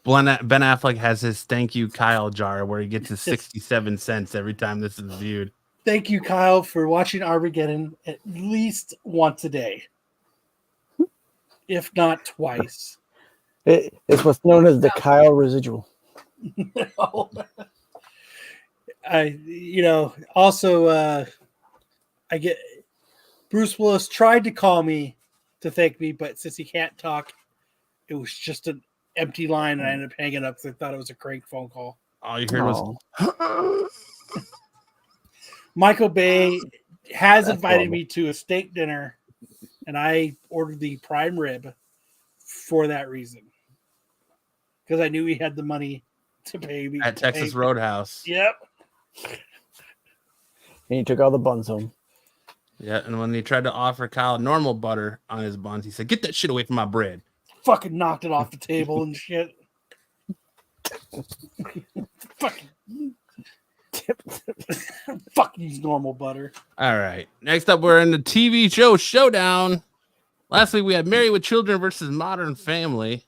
Ben Affleck has his thank you Kyle jar where he gets his 67 cents every time this is viewed. Thank you, Kyle, for watching Armageddon at least once a day, if not twice. It's what's known as the Kyle residual. Also, I get Bruce Willis tried to call me to thank me, but since he can't talk, it was just an empty line, and I ended up hanging up because I thought it was a crank phone call. All you heard was Michael Bay has invited me to a steak dinner, and I ordered the prime rib for that reason. Because I knew he had the money to pay me. At Texas Roadhouse. Yep. And he took all the buns home. Yeah, and when he tried to offer Kyle normal butter on his buns, he said, "Get that shit away from my bread." Fucking knocked it off the table and shit. Fucking Fuck use normal butter. All right. Next up, we're in the TV show Showdown. Last week, we had Married with Children versus Modern Family.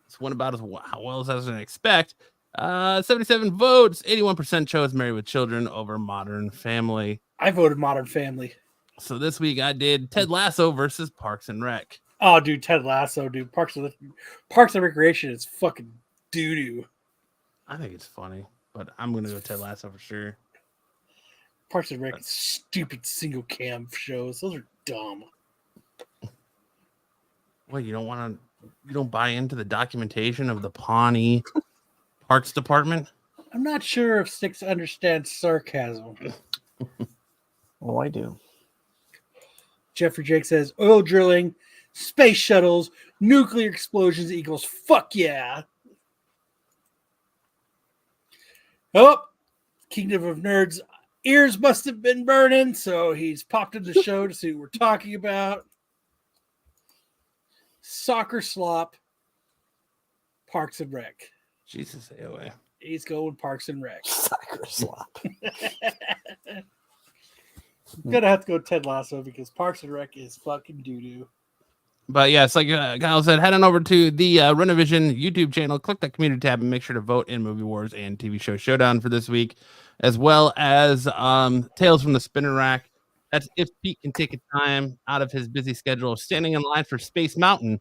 This went about as well as I was going to expect. 77 votes. 81% chose Married with Children over Modern Family. I voted Modern Family. So this week, I did Ted Lasso versus Parks and Rec. Oh, dude, Ted Lasso, dude. Parks and Recreation is fucking doo-doo. I think it's funny, but I'm going to go Ted Lasso for sure. Parks and Rec, stupid single cam shows. Those are dumb. Well, you don't buy into the documentation of the Pawnee Parks Department? I'm not sure if Sticks understands sarcasm. Oh, I do. Jeffrey Jake says, oil drilling, space shuttles, nuclear explosions equals fuck yeah. Oh, Kingdom of Nerds ears must have been burning, so he's popped in the show to see what we're talking about. Soccer slop, Parks and Rec. Jesus, AOA. He's going Parks and Rec. Soccer slop. Gonna have to go Ted Lasso because Parks and Rec is fucking doo-doo. But yes, like Kyle said, head on over to the Renovision YouTube channel, click that community tab, and make sure to vote in Movie Wars and TV Show Showdown for this week, as well as Tales from the Spinner Rack. That's if Pete can take a time out of his busy schedule of standing in line for Space Mountain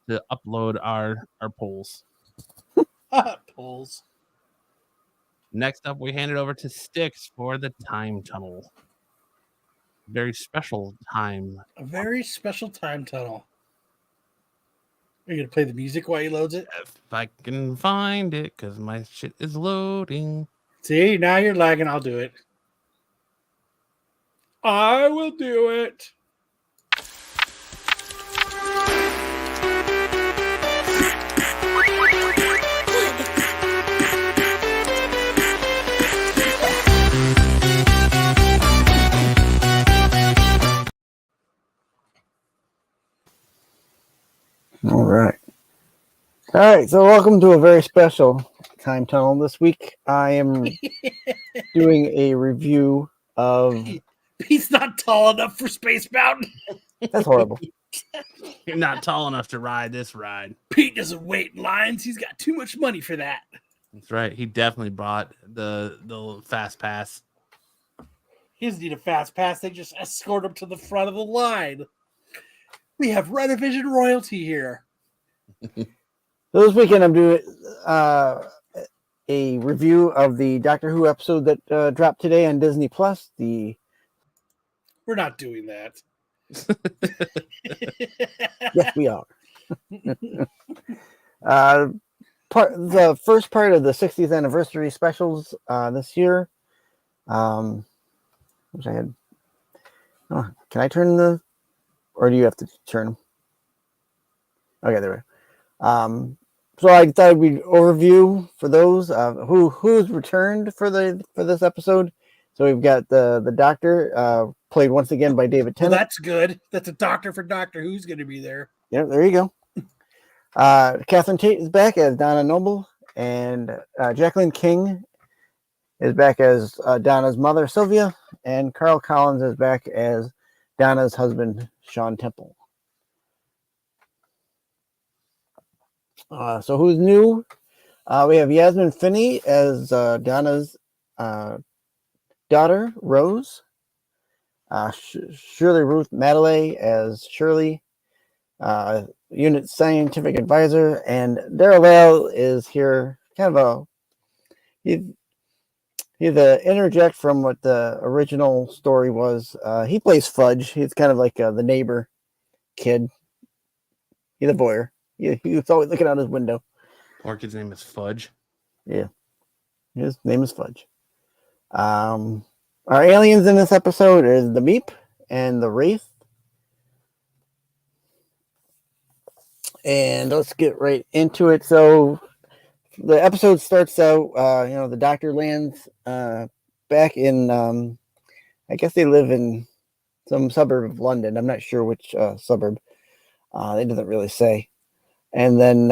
to upload our polls. Polls. Next up, we hand it over to Sticks for the Time Tunnel. Very special time. A very special time tunnel. Are you going to play the music while he loads it? If I can find it, because my shit is loading. See, now you're lagging. I'll do it. I will do it. All right. All right. So welcome to a very special time tunnel. This week I am doing a review of. He's not tall enough for Space Mountain. That's horrible. You're not tall enough to ride this ride. Pete doesn't wait in lines. He's got too much money for that. That's right. He definitely bought the fast pass. He doesn't need a fast pass. They just escort him to the front of the line. We have Renovision royalty here. So this weekend I'm doing a review of the Doctor Who episode that dropped today on Disney Plus. We're not doing that. Yes, we are. The first part of the 60th anniversary specials this year. Which I had. Oh, can I turn the? Or do you have to turn them? Okay, there we go. So I thought we'd overview for those who's returned for this episode. So we've got the Doctor played once again by David Tennant. Well, that's good. That's a doctor for Doctor Who's going to be there. Yeah, there you go. Catherine Tate is back as Donna Noble, and Jacqueline King is back as Donna's mother, Sylvia, and Carl Collins is back as Donna's husband, Sean Temple. So who's new? We have Yasmin Finney as Donna's daughter, Rose. Shirley Ruth Madeley as Shirley, unit scientific advisor, and Daryl Vale is here. Kind of he's a interject from what the original story was. He plays Fudge. He's kind of like the neighbor kid. He's a voyeur. He's always looking out his window. Orchid's name is Fudge. Yeah, his name is Fudge. Our aliens in this episode is the Meep and the Wraith. And let's get right into it. So the episode starts out, the Doctor lands back in, I guess they live in some suburb of London. I'm not sure which suburb. They doesn't really say. And then...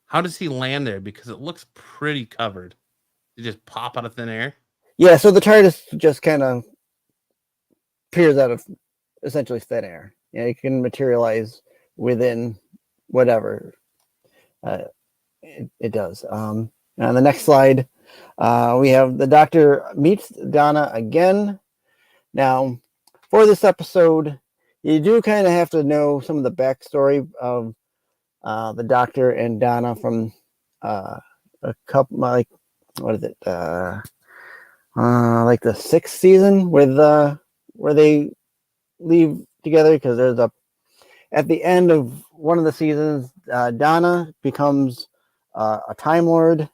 how does he land there? Because it looks pretty covered. He just pop out of thin air? Yeah, so the TARDIS just kind of appears out of essentially thin air. You know, it can materialize within whatever it does. On the next slide, we have the Doctor meets Donna again. Now, for this episode, you do kind of have to know some of the backstory of the Doctor and Donna from a couple, like, what is it? Like the 6th season with where they leave together, because there's at the end of one of the seasons, Donna becomes a Time Lord,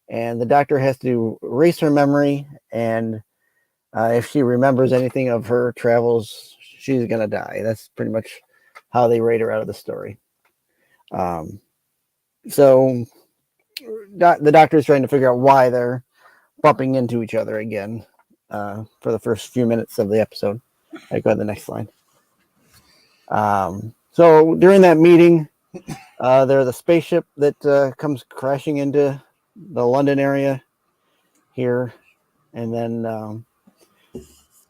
and the Doctor has to erase her memory, and if she remembers anything of her travels, she's gonna die. That's pretty much how they write her out of the story. So the Doctor is trying to figure out why they're bumping into each other again for the first few minutes of the episode. I go to the next slide. So during that meeting, there's a spaceship that comes crashing into the London area here, and then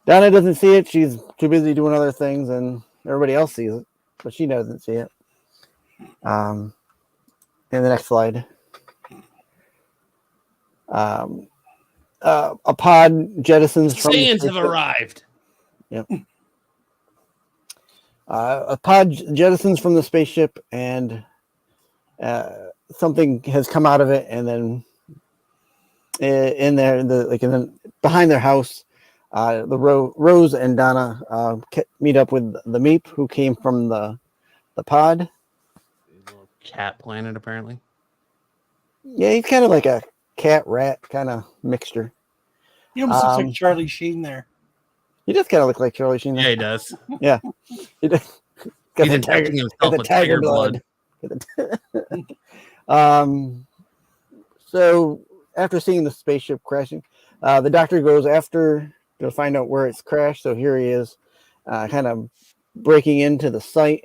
Donna doesn't see it. She's too busy doing other things, and everybody else sees it, but she doesn't see it. In the next slide, a pod jettisons from the Sands have spaceship. arrived. Yep. A pod jettisons from the spaceship, and something has come out of it, and then in there, behind their house, Rose and Donna meet up with the Meep, who came from the pod. Cat planet, apparently. Yeah, he's kind of like a cat rat kind of mixture. He almost looks like Charlie Sheen there. He does kind of look like Charlie Sheen. Yeah, he does. Yeah. He does. Got He's the tiger, injecting got himself the with tiger blood. So after seeing the spaceship crashing, the Doctor goes after to find out where it's crashed. So here he is, kind of breaking into the site.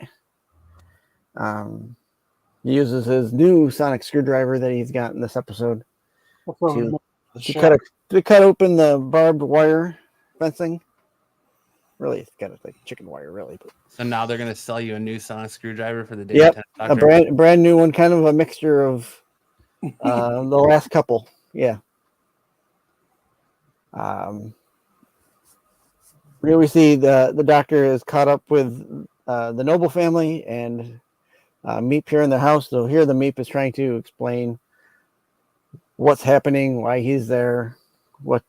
He uses his new sonic screwdriver that he's got in this episode to cut open the barbed wire fencing. Really, it's kind of like chicken wire, really. But So now they're gonna sell you a new sonic screwdriver for the day. yep, a brand new one, kind of a mixture of the last couple. Yeah. Here we see the Doctor is caught up with the Noble family and Meep here in their house. So here the Meep is trying to explain what's happening, why he's there, what.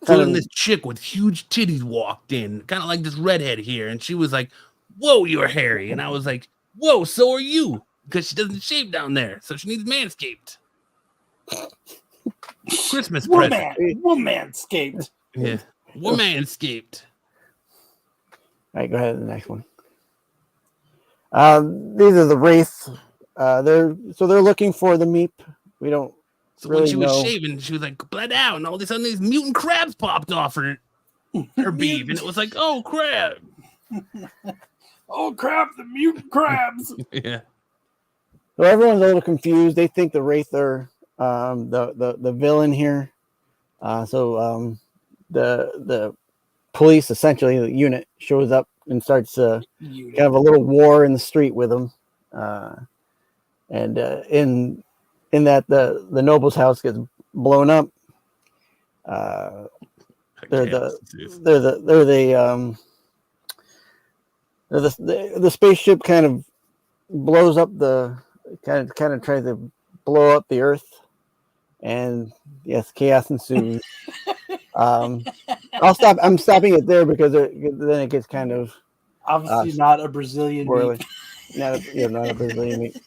So then this chick with huge titties walked in, kind of like this redhead here, and she was like, "Whoa, you're hairy," and I was like, "Whoa, so are you?" Because she doesn't shave down there, so she needs Manscaped. Christmas present. Womanscaped. Yeah, Womanscaped. All right, go ahead to the next one. These are the Wraiths. They're looking for the Meep. We don't. So really when she was know. shaving, she was like, bled out, and all of a sudden these mutant crabs popped off her beef, and it was like, oh crap. Oh crap, the mutant crabs. Yeah. So everyone's a little confused. They think the Wraith are the villain here. So the police, essentially the unit, shows up and starts kind of a little war in the street with them. And in that the Noble's house gets blown up. They're the spaceship kind of blows up kind of tries to blow up the Earth, and yes, chaos ensues. I'm stopping it there because then it gets kind of obviously not a Brazilian meat. Not a Brazilian meat.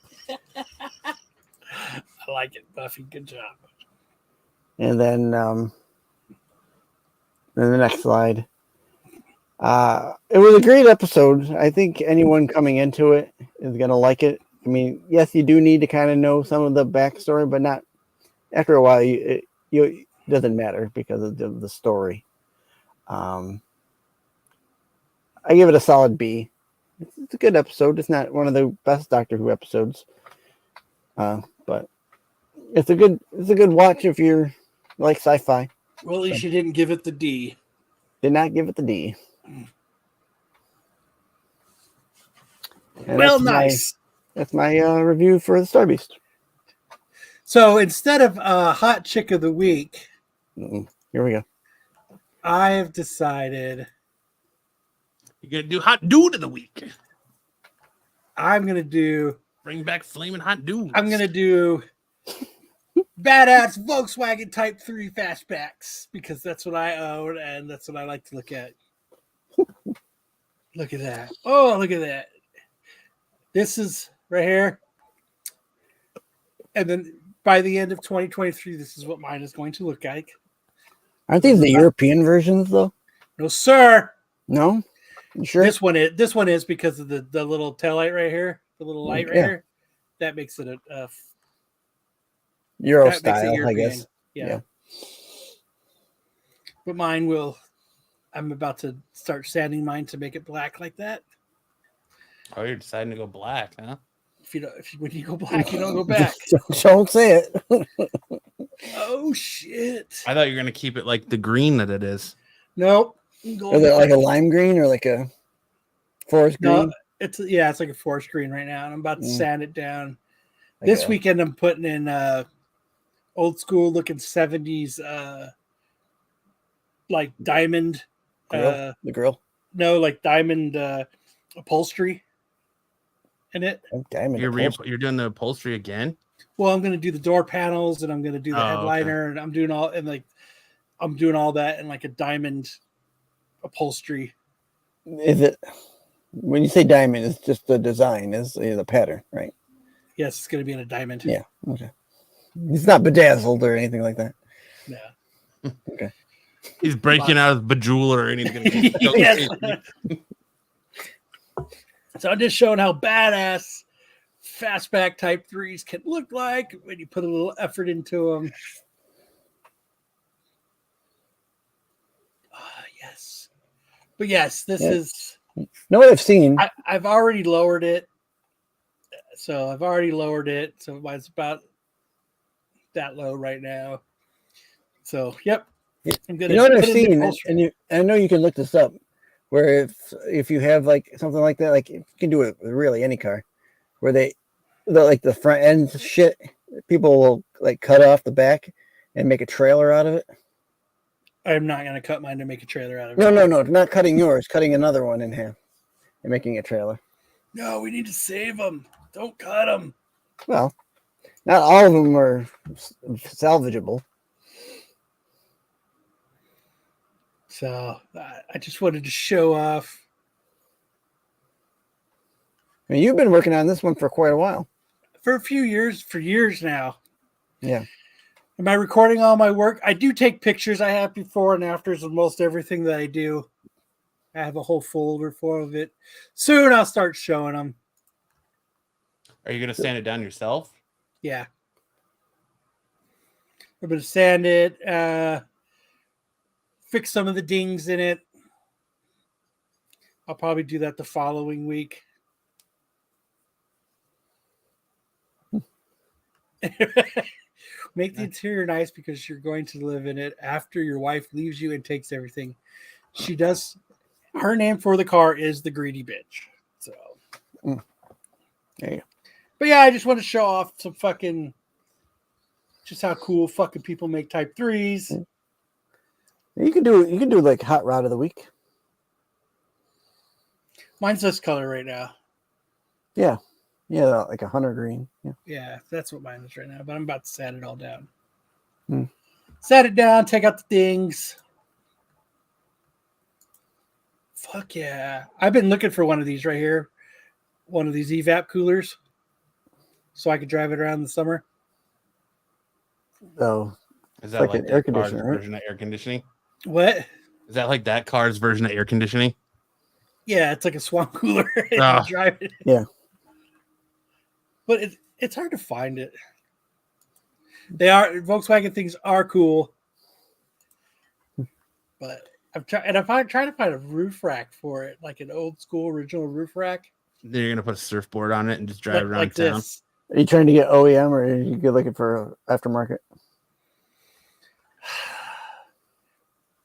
I like it, Buffy. Good job. And then the next slide. It was a great episode. I think anyone coming into it is going to like it. I mean, yes, you do need to kind of know some of the backstory, but not after a while. It doesn't matter because of the story. I give it a solid B. It's a good episode. It's not one of the best Doctor Who episodes, but it's a good watch if you're like sci-fi. Well, at least you didn't give it the D. Did not give it the D. And Well, nice. That's my review for the Star Beast. So instead of hot chick of the week, Here we go. I have decided You're gonna do hot dude of the week. I'm gonna do Hot dudes. I'm gonna do badass Volkswagen Type 3 fastbacks because that's what I own and that's what I like to look at. Look at that. Oh, look at that. This is right here. And then by the end of 2023, this is what mine is going to look like. Aren't these the European versions though? No, sir. No? You sure? This one is because of the little taillight right here, the little light right here. That makes it a Euro that makes it style, I European. guess. Yeah. But mine will. I'm about to start sanding mine to make it black like that. Oh, you're deciding to go black, huh? When you go black, you don't go back. Don't say it. Oh shit! I thought you were gonna keep it like the green that it is. Nope. Is it like a lime green or like a forest green? No, it's like a forest green right now, and I'm about to sand it down. Like This weekend, I'm putting in old school looking 70s, like diamond. Grill? The grill? No, like diamond upholstery in it. Oh, diamond. You're doing the upholstery again? Well, I'm going to do the door panels and I'm going to do the headliner and I'm doing all that in like a diamond upholstery. Is it when you say diamond? It's just the design, is the pattern, right? Yes, it's going to be in a diamond. Yeah. Okay. It's not bedazzled or anything like that. Yeah. Okay. He's breaking out of Bejeweler and he's gonna Yes. So I'm just showing how badass fastback Type 3s can look like when you put a little effort into them. Yes. But yes, this is... No, I've seen. I've already lowered it. So mine's about that low right now. So, yep. I'm gonna You know what I've seen, and I know you can look this up, where if you have like something like that, like you can do it with really any car, where the like the front end shit, people will like cut off the back and make a trailer out of it. I'm not gonna cut mine to make a trailer out of it. No, not cutting yours, cutting another one in half and making a trailer. No, we need to save them. Don't cut them. Well, not all of them are salvageable. So I just wanted to show off. I mean, you've been working on this one for quite a while. For years now. Yeah. Am I recording all my work? I do take pictures. I have before and afters of most everything that I do. I have a whole folder full of it. Soon I'll start showing them. Are you gonna sand it down yourself? Yeah. I'm going to sand it, fix some of the dings in it. I'll probably do that the following week. Make the interior nice because you're going to live in it after your wife leaves you and takes everything. She does. Her name for the car is the greedy bitch. So, there you go. But yeah, I just want to show off some fucking, just how cool fucking people make Type 3s. You can do like hot rod of the week. Mine's this color right now. Yeah, like a hunter green. Yeah, that's what mine is right now. But I'm about to sand it all down. Hmm. Sand it down, take out the dings. Fuck yeah. I've been looking for one of these right here. One of these evap coolers. So I could drive it around in the summer. Oh, Is that like like an air that car's conditioner, right? version of air conditioning? What? Is that like that car's version of air conditioning? Yeah, it's like a swamp cooler. Ah. Drive it. Yeah. But it's hard to find it. Volkswagen things are cool. But I'm trying to find a roof rack for it, like an old school original roof rack. Then you're gonna put a surfboard on it and just drive around like town. this. Are you trying to get OEM or are you looking for aftermarket?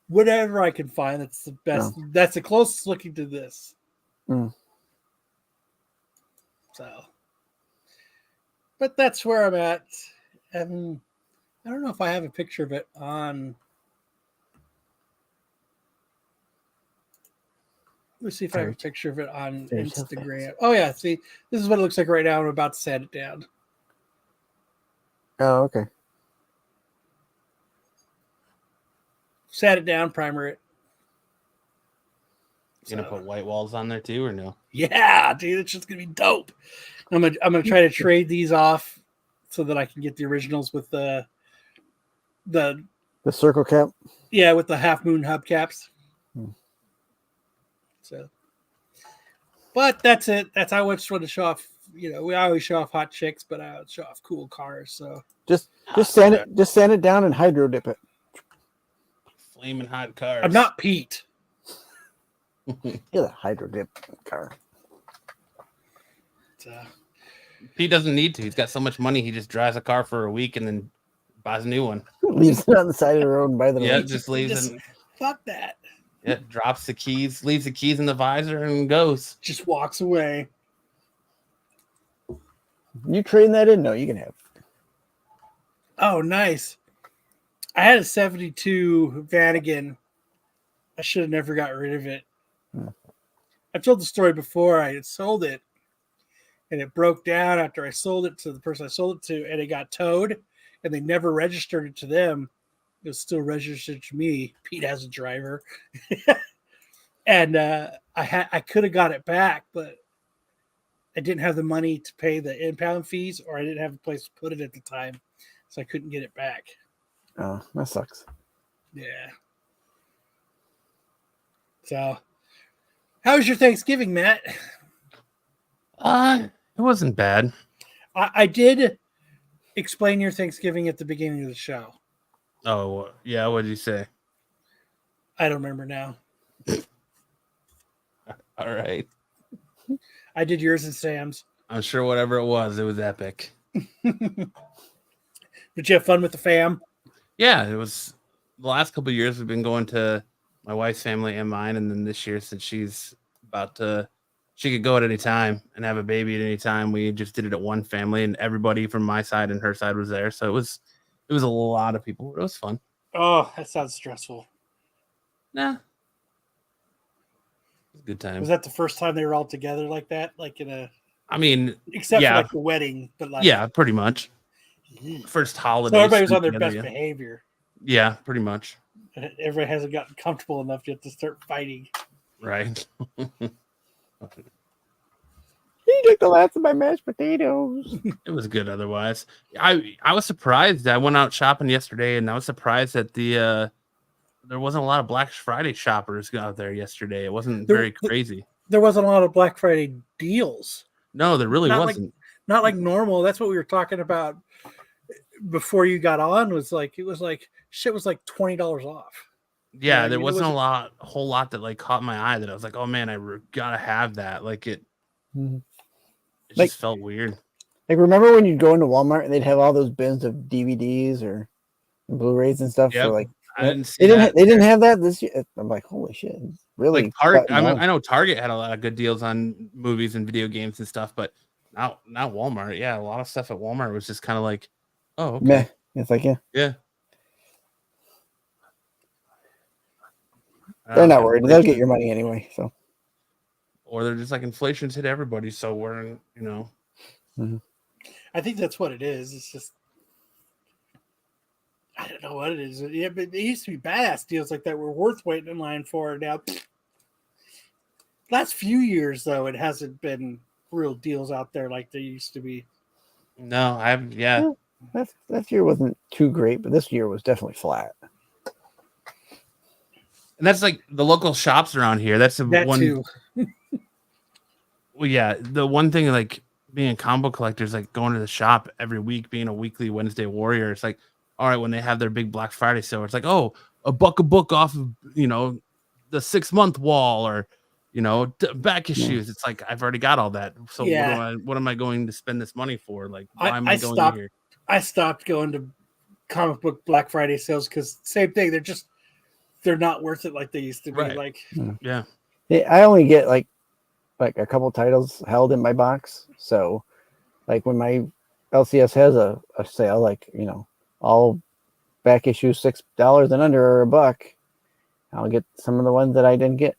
Whatever I can find, that's the best. Oh. That's the closest looking to this. Mm. So, but that's where I'm at. And I don't know if I have a picture of it on. Let's see if I have a picture of it on Instagram. Oh yeah, see, this is what it looks like right now. I'm about to sand it down. Oh, okay. Sat it down, primer it. You gonna put white walls on there too, or no? Yeah, dude, it's just gonna be dope. I'm gonna try to trade these off so that I can get the originals with the circle cap. Yeah, with the half moon hubcaps. So, but that's it. That's how I just want to show off. You know, we always show off hot chicks, but I show off cool cars. So just sand it down and hydro dip it. Flaming hot cars. I'm not Pete. You're the hydro dip car. Pete doesn't need to. He's got so much money. He just drives a car for a week and then buys a new one. Leaves it on the side of the road and by the Yeah, way. just leaves it. Fuck that. Yeah, drops the keys, leaves the keys in the visor, and goes. Just walks away. You trading that in? No, you can have. Oh, nice. I had a 72 Vanagon. I should have never got rid of it. I've told the story before. I had sold it, and it broke down after I sold it to the person I sold it to, and it got towed, and they never registered it to them. It was still registered to me. Pete has a driver. And I could have got it back, but I didn't have the money to pay the impound fees, or I didn't have a place to put it at the time, so I couldn't get it back. Oh, that sucks. Yeah. So, how was your Thanksgiving, Matt? It wasn't bad. I did explain your Thanksgiving at the beginning of the show. Oh, yeah. What did you say? I don't remember now. All right. I did yours and Sam's. I'm sure whatever it was epic. Did you have fun with the fam? Yeah, it was. The last couple of years we've been going to my wife's family and mine, and then this year, since she's about to, she could go at any time and have a baby at any time. We just did it at one family, and everybody from my side and her side was there. So it was a lot of people. It was fun. Oh, that sounds stressful. Nah, it was a good time. Was that the first time they were all together like that? Like in a, I mean, except yeah, for like the wedding, but like, yeah, pretty much. First holiday. So everybody was on their best yeah. behavior. Yeah, pretty much. Everybody hasn't gotten comfortable enough yet to start fighting. Right. He took the last of my mashed potatoes. It was good otherwise. I was surprised. I went out shopping yesterday, and I was surprised that there wasn't a lot of Black Friday shoppers out there yesterday. It wasn't very crazy. There wasn't a lot of Black Friday deals. No, there really wasn't. Not like normal. That's what we were talking about before you got on. It was like shit was like $20 off. Yeah, there wasn't a whole lot that like caught my eye that I was like, oh man, I gotta have that. Like it. Mm-hmm. It just felt weird. Like, remember when you'd go into Walmart and they'd have all those bins of DVDs or Blu-rays and stuff? Yep. So like, I didn't they didn't have that this year. I'm like, holy shit! Really? Like Target. I know Target had a lot of good deals on movies and video games and stuff, but not Walmart. Yeah, a lot of stuff at Walmart was just kind of like, oh, okay. Meh. It's like, yeah. They're not worried. They'll get your money anyway. So. Or they're just like, inflation's hit everybody, so we're, Mm-hmm. I think that's what it is. It's just, I don't know what it is. Yeah, but it used to be badass deals like that were worth waiting in line for. Now, last few years though, it hasn't been real deals out there like they used to be. No, yeah. That year wasn't too great, but this year was definitely flat. And that's like the local shops around here. That's the one. Too. Well, yeah, the one thing like being a combo collector is like going to the shop every week, being a weekly Wednesday warrior. It's like, all right, when they have their big Black Friday sale, it's like, oh, $1 a book off of the 6-month wall, or back issues. It's like I've already got all that. So what am I going to spend this money for? Like, why am I going here? I stopped going to comic book Black Friday sales because same thing. They're not worth it like they used to be. Right. Like, Yeah. I only get like a couple titles held in my box. So like when my LCS has a sale, like, you know, all back issues $6 and under or $1, I'll get some of the ones that I didn't get.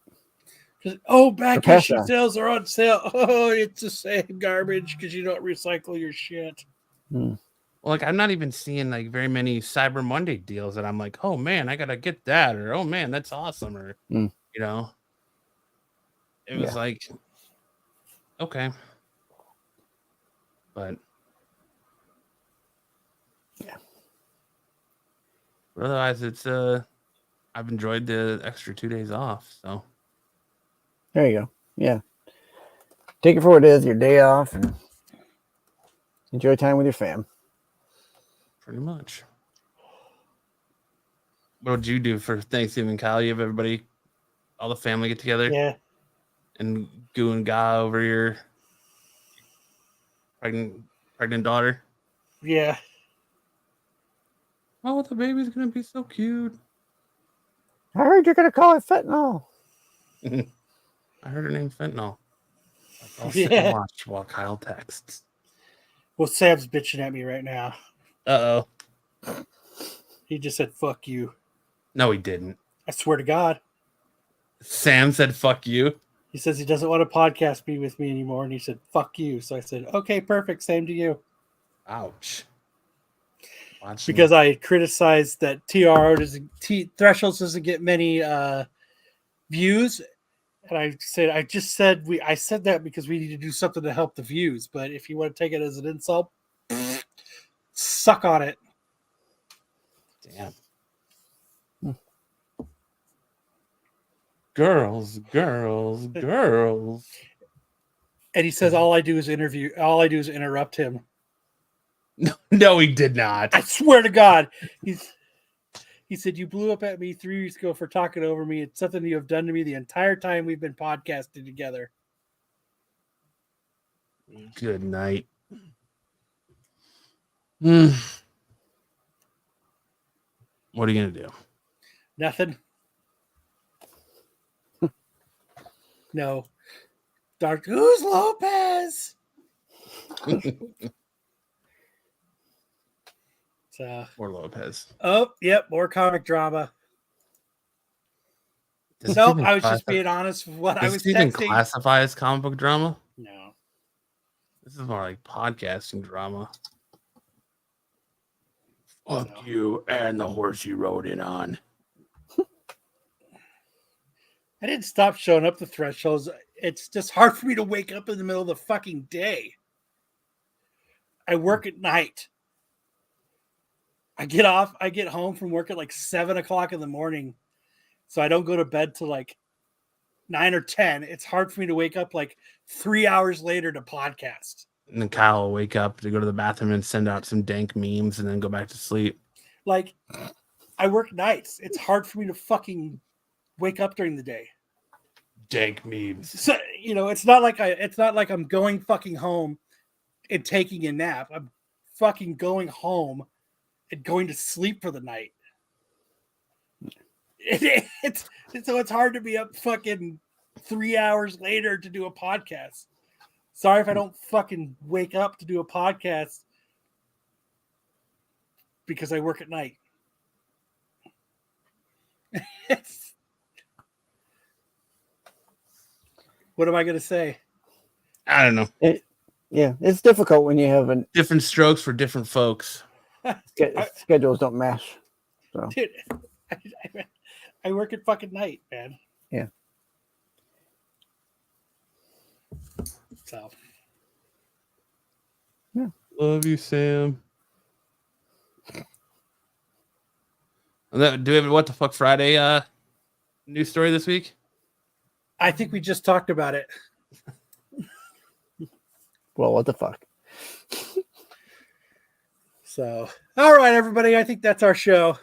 back pass issue on. sales are on sale. Oh, it's the same garbage because you don't recycle your shit. Well, like I'm not even seeing like very many Cyber Monday deals that I'm like, oh man, I gotta get that, or oh man, that's awesome, or you know, it was like, okay, but yeah. But otherwise, it's I've enjoyed the extra 2 days off, so There you go. Yeah. Take it for what it is, your day off, and enjoy time with your fam. pretty much. What did you do for Thanksgiving, Kyle? You have everybody, all the family get together, Yeah. and goo and ga over your pregnant daughter. Yeah. Oh, the baby's gonna be so cute. I heard you're gonna call it fentanyl. I heard her name fentanyl. I'll sit and watch while Kyle texts. Well, Sam's bitching at me right now. Uh-oh. He just said, fuck you. No, he didn't. I swear to God. Sam said, fuck you. He says he doesn't want to podcast me with me anymore. And he said, fuck you. So I said, okay, perfect. Same to you. Ouch. Because I criticized that Thresholds doesn't get many views. And I said that because we need to do something to help the views. But if you want to take it as an insult, suck on it. Damn. Girls. And he says all I do is interrupt him. No, he did not. I swear to God. He said, you blew up at me 3 weeks ago for talking over me. It's something you have done to me the entire time we've been podcasting together. Good night. What are you going to do? Nothing. No. Who's Lopez? Or Lopez. Oh, yep, more comic drama. Does Nope, it I was just being honest with what I was Does it even texting. classify as comic book drama? No. This is more like podcasting drama. Fuck you and the horse you rode in on. I didn't stop showing up to Thresholds. It's just hard for me to wake up in the middle of the fucking day. I work at night. I get home from work at like 7 o'clock in the morning. So I don't go to bed till like 9 or 10. It's hard for me to wake up like 3 hours later to podcast. And then Kyle will wake up to go to the bathroom and send out some dank memes and then go back to sleep. Like, I work nights. It's hard for me to fucking wake up during the day. Dank memes. So, it's not like I'm going fucking home and taking a nap. I'm fucking going home and going to sleep for the night. So it's hard to be up fucking 3 hours later to do a podcast. Sorry if I don't fucking wake up to do a podcast because I work at night. What am I going to say? I don't know. It's difficult when you have different strokes for different folks. Schedules don't mesh. So. Dude, I work at fucking night, man. Yeah. So. Yeah. Love you, Sam. Do we have a What the Fuck Friday news story this week? I think we just talked about it. Well, what the fuck? So, all right, everybody. I think that's our show.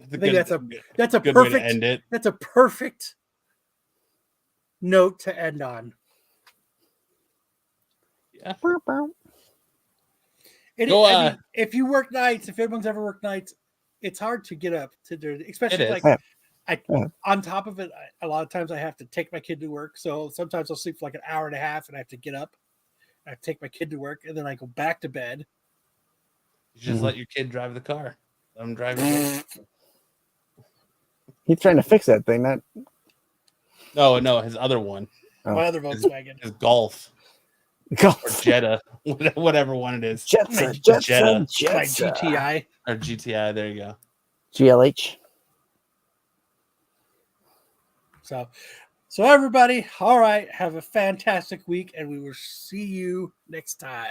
I think that's a good perfect way to end it. That's a perfect note to end on. Yeah. Go, I mean, if you work nights, if everyone's ever worked nights, it's hard to get up to do it, especially It like is. on top of it. A lot of times I have to take my kid to work, so sometimes I'll sleep for like an hour and a half, and I have to get up. I have to take my kid to work, and then I go back to bed. You just let your kid drive the car. Let him drive the car. He's trying to fix that thing. No, his other one. Oh. My other Volkswagen. His Golf Go. or Jetta, whatever one it is. Jetson, Jetta. Jetson, My Jetson. GTI. Or GTI. There you go. GLH. So everybody, all right, have a fantastic week, and we will see you next time.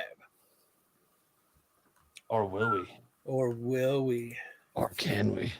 Or will we? Or will we? Or can we?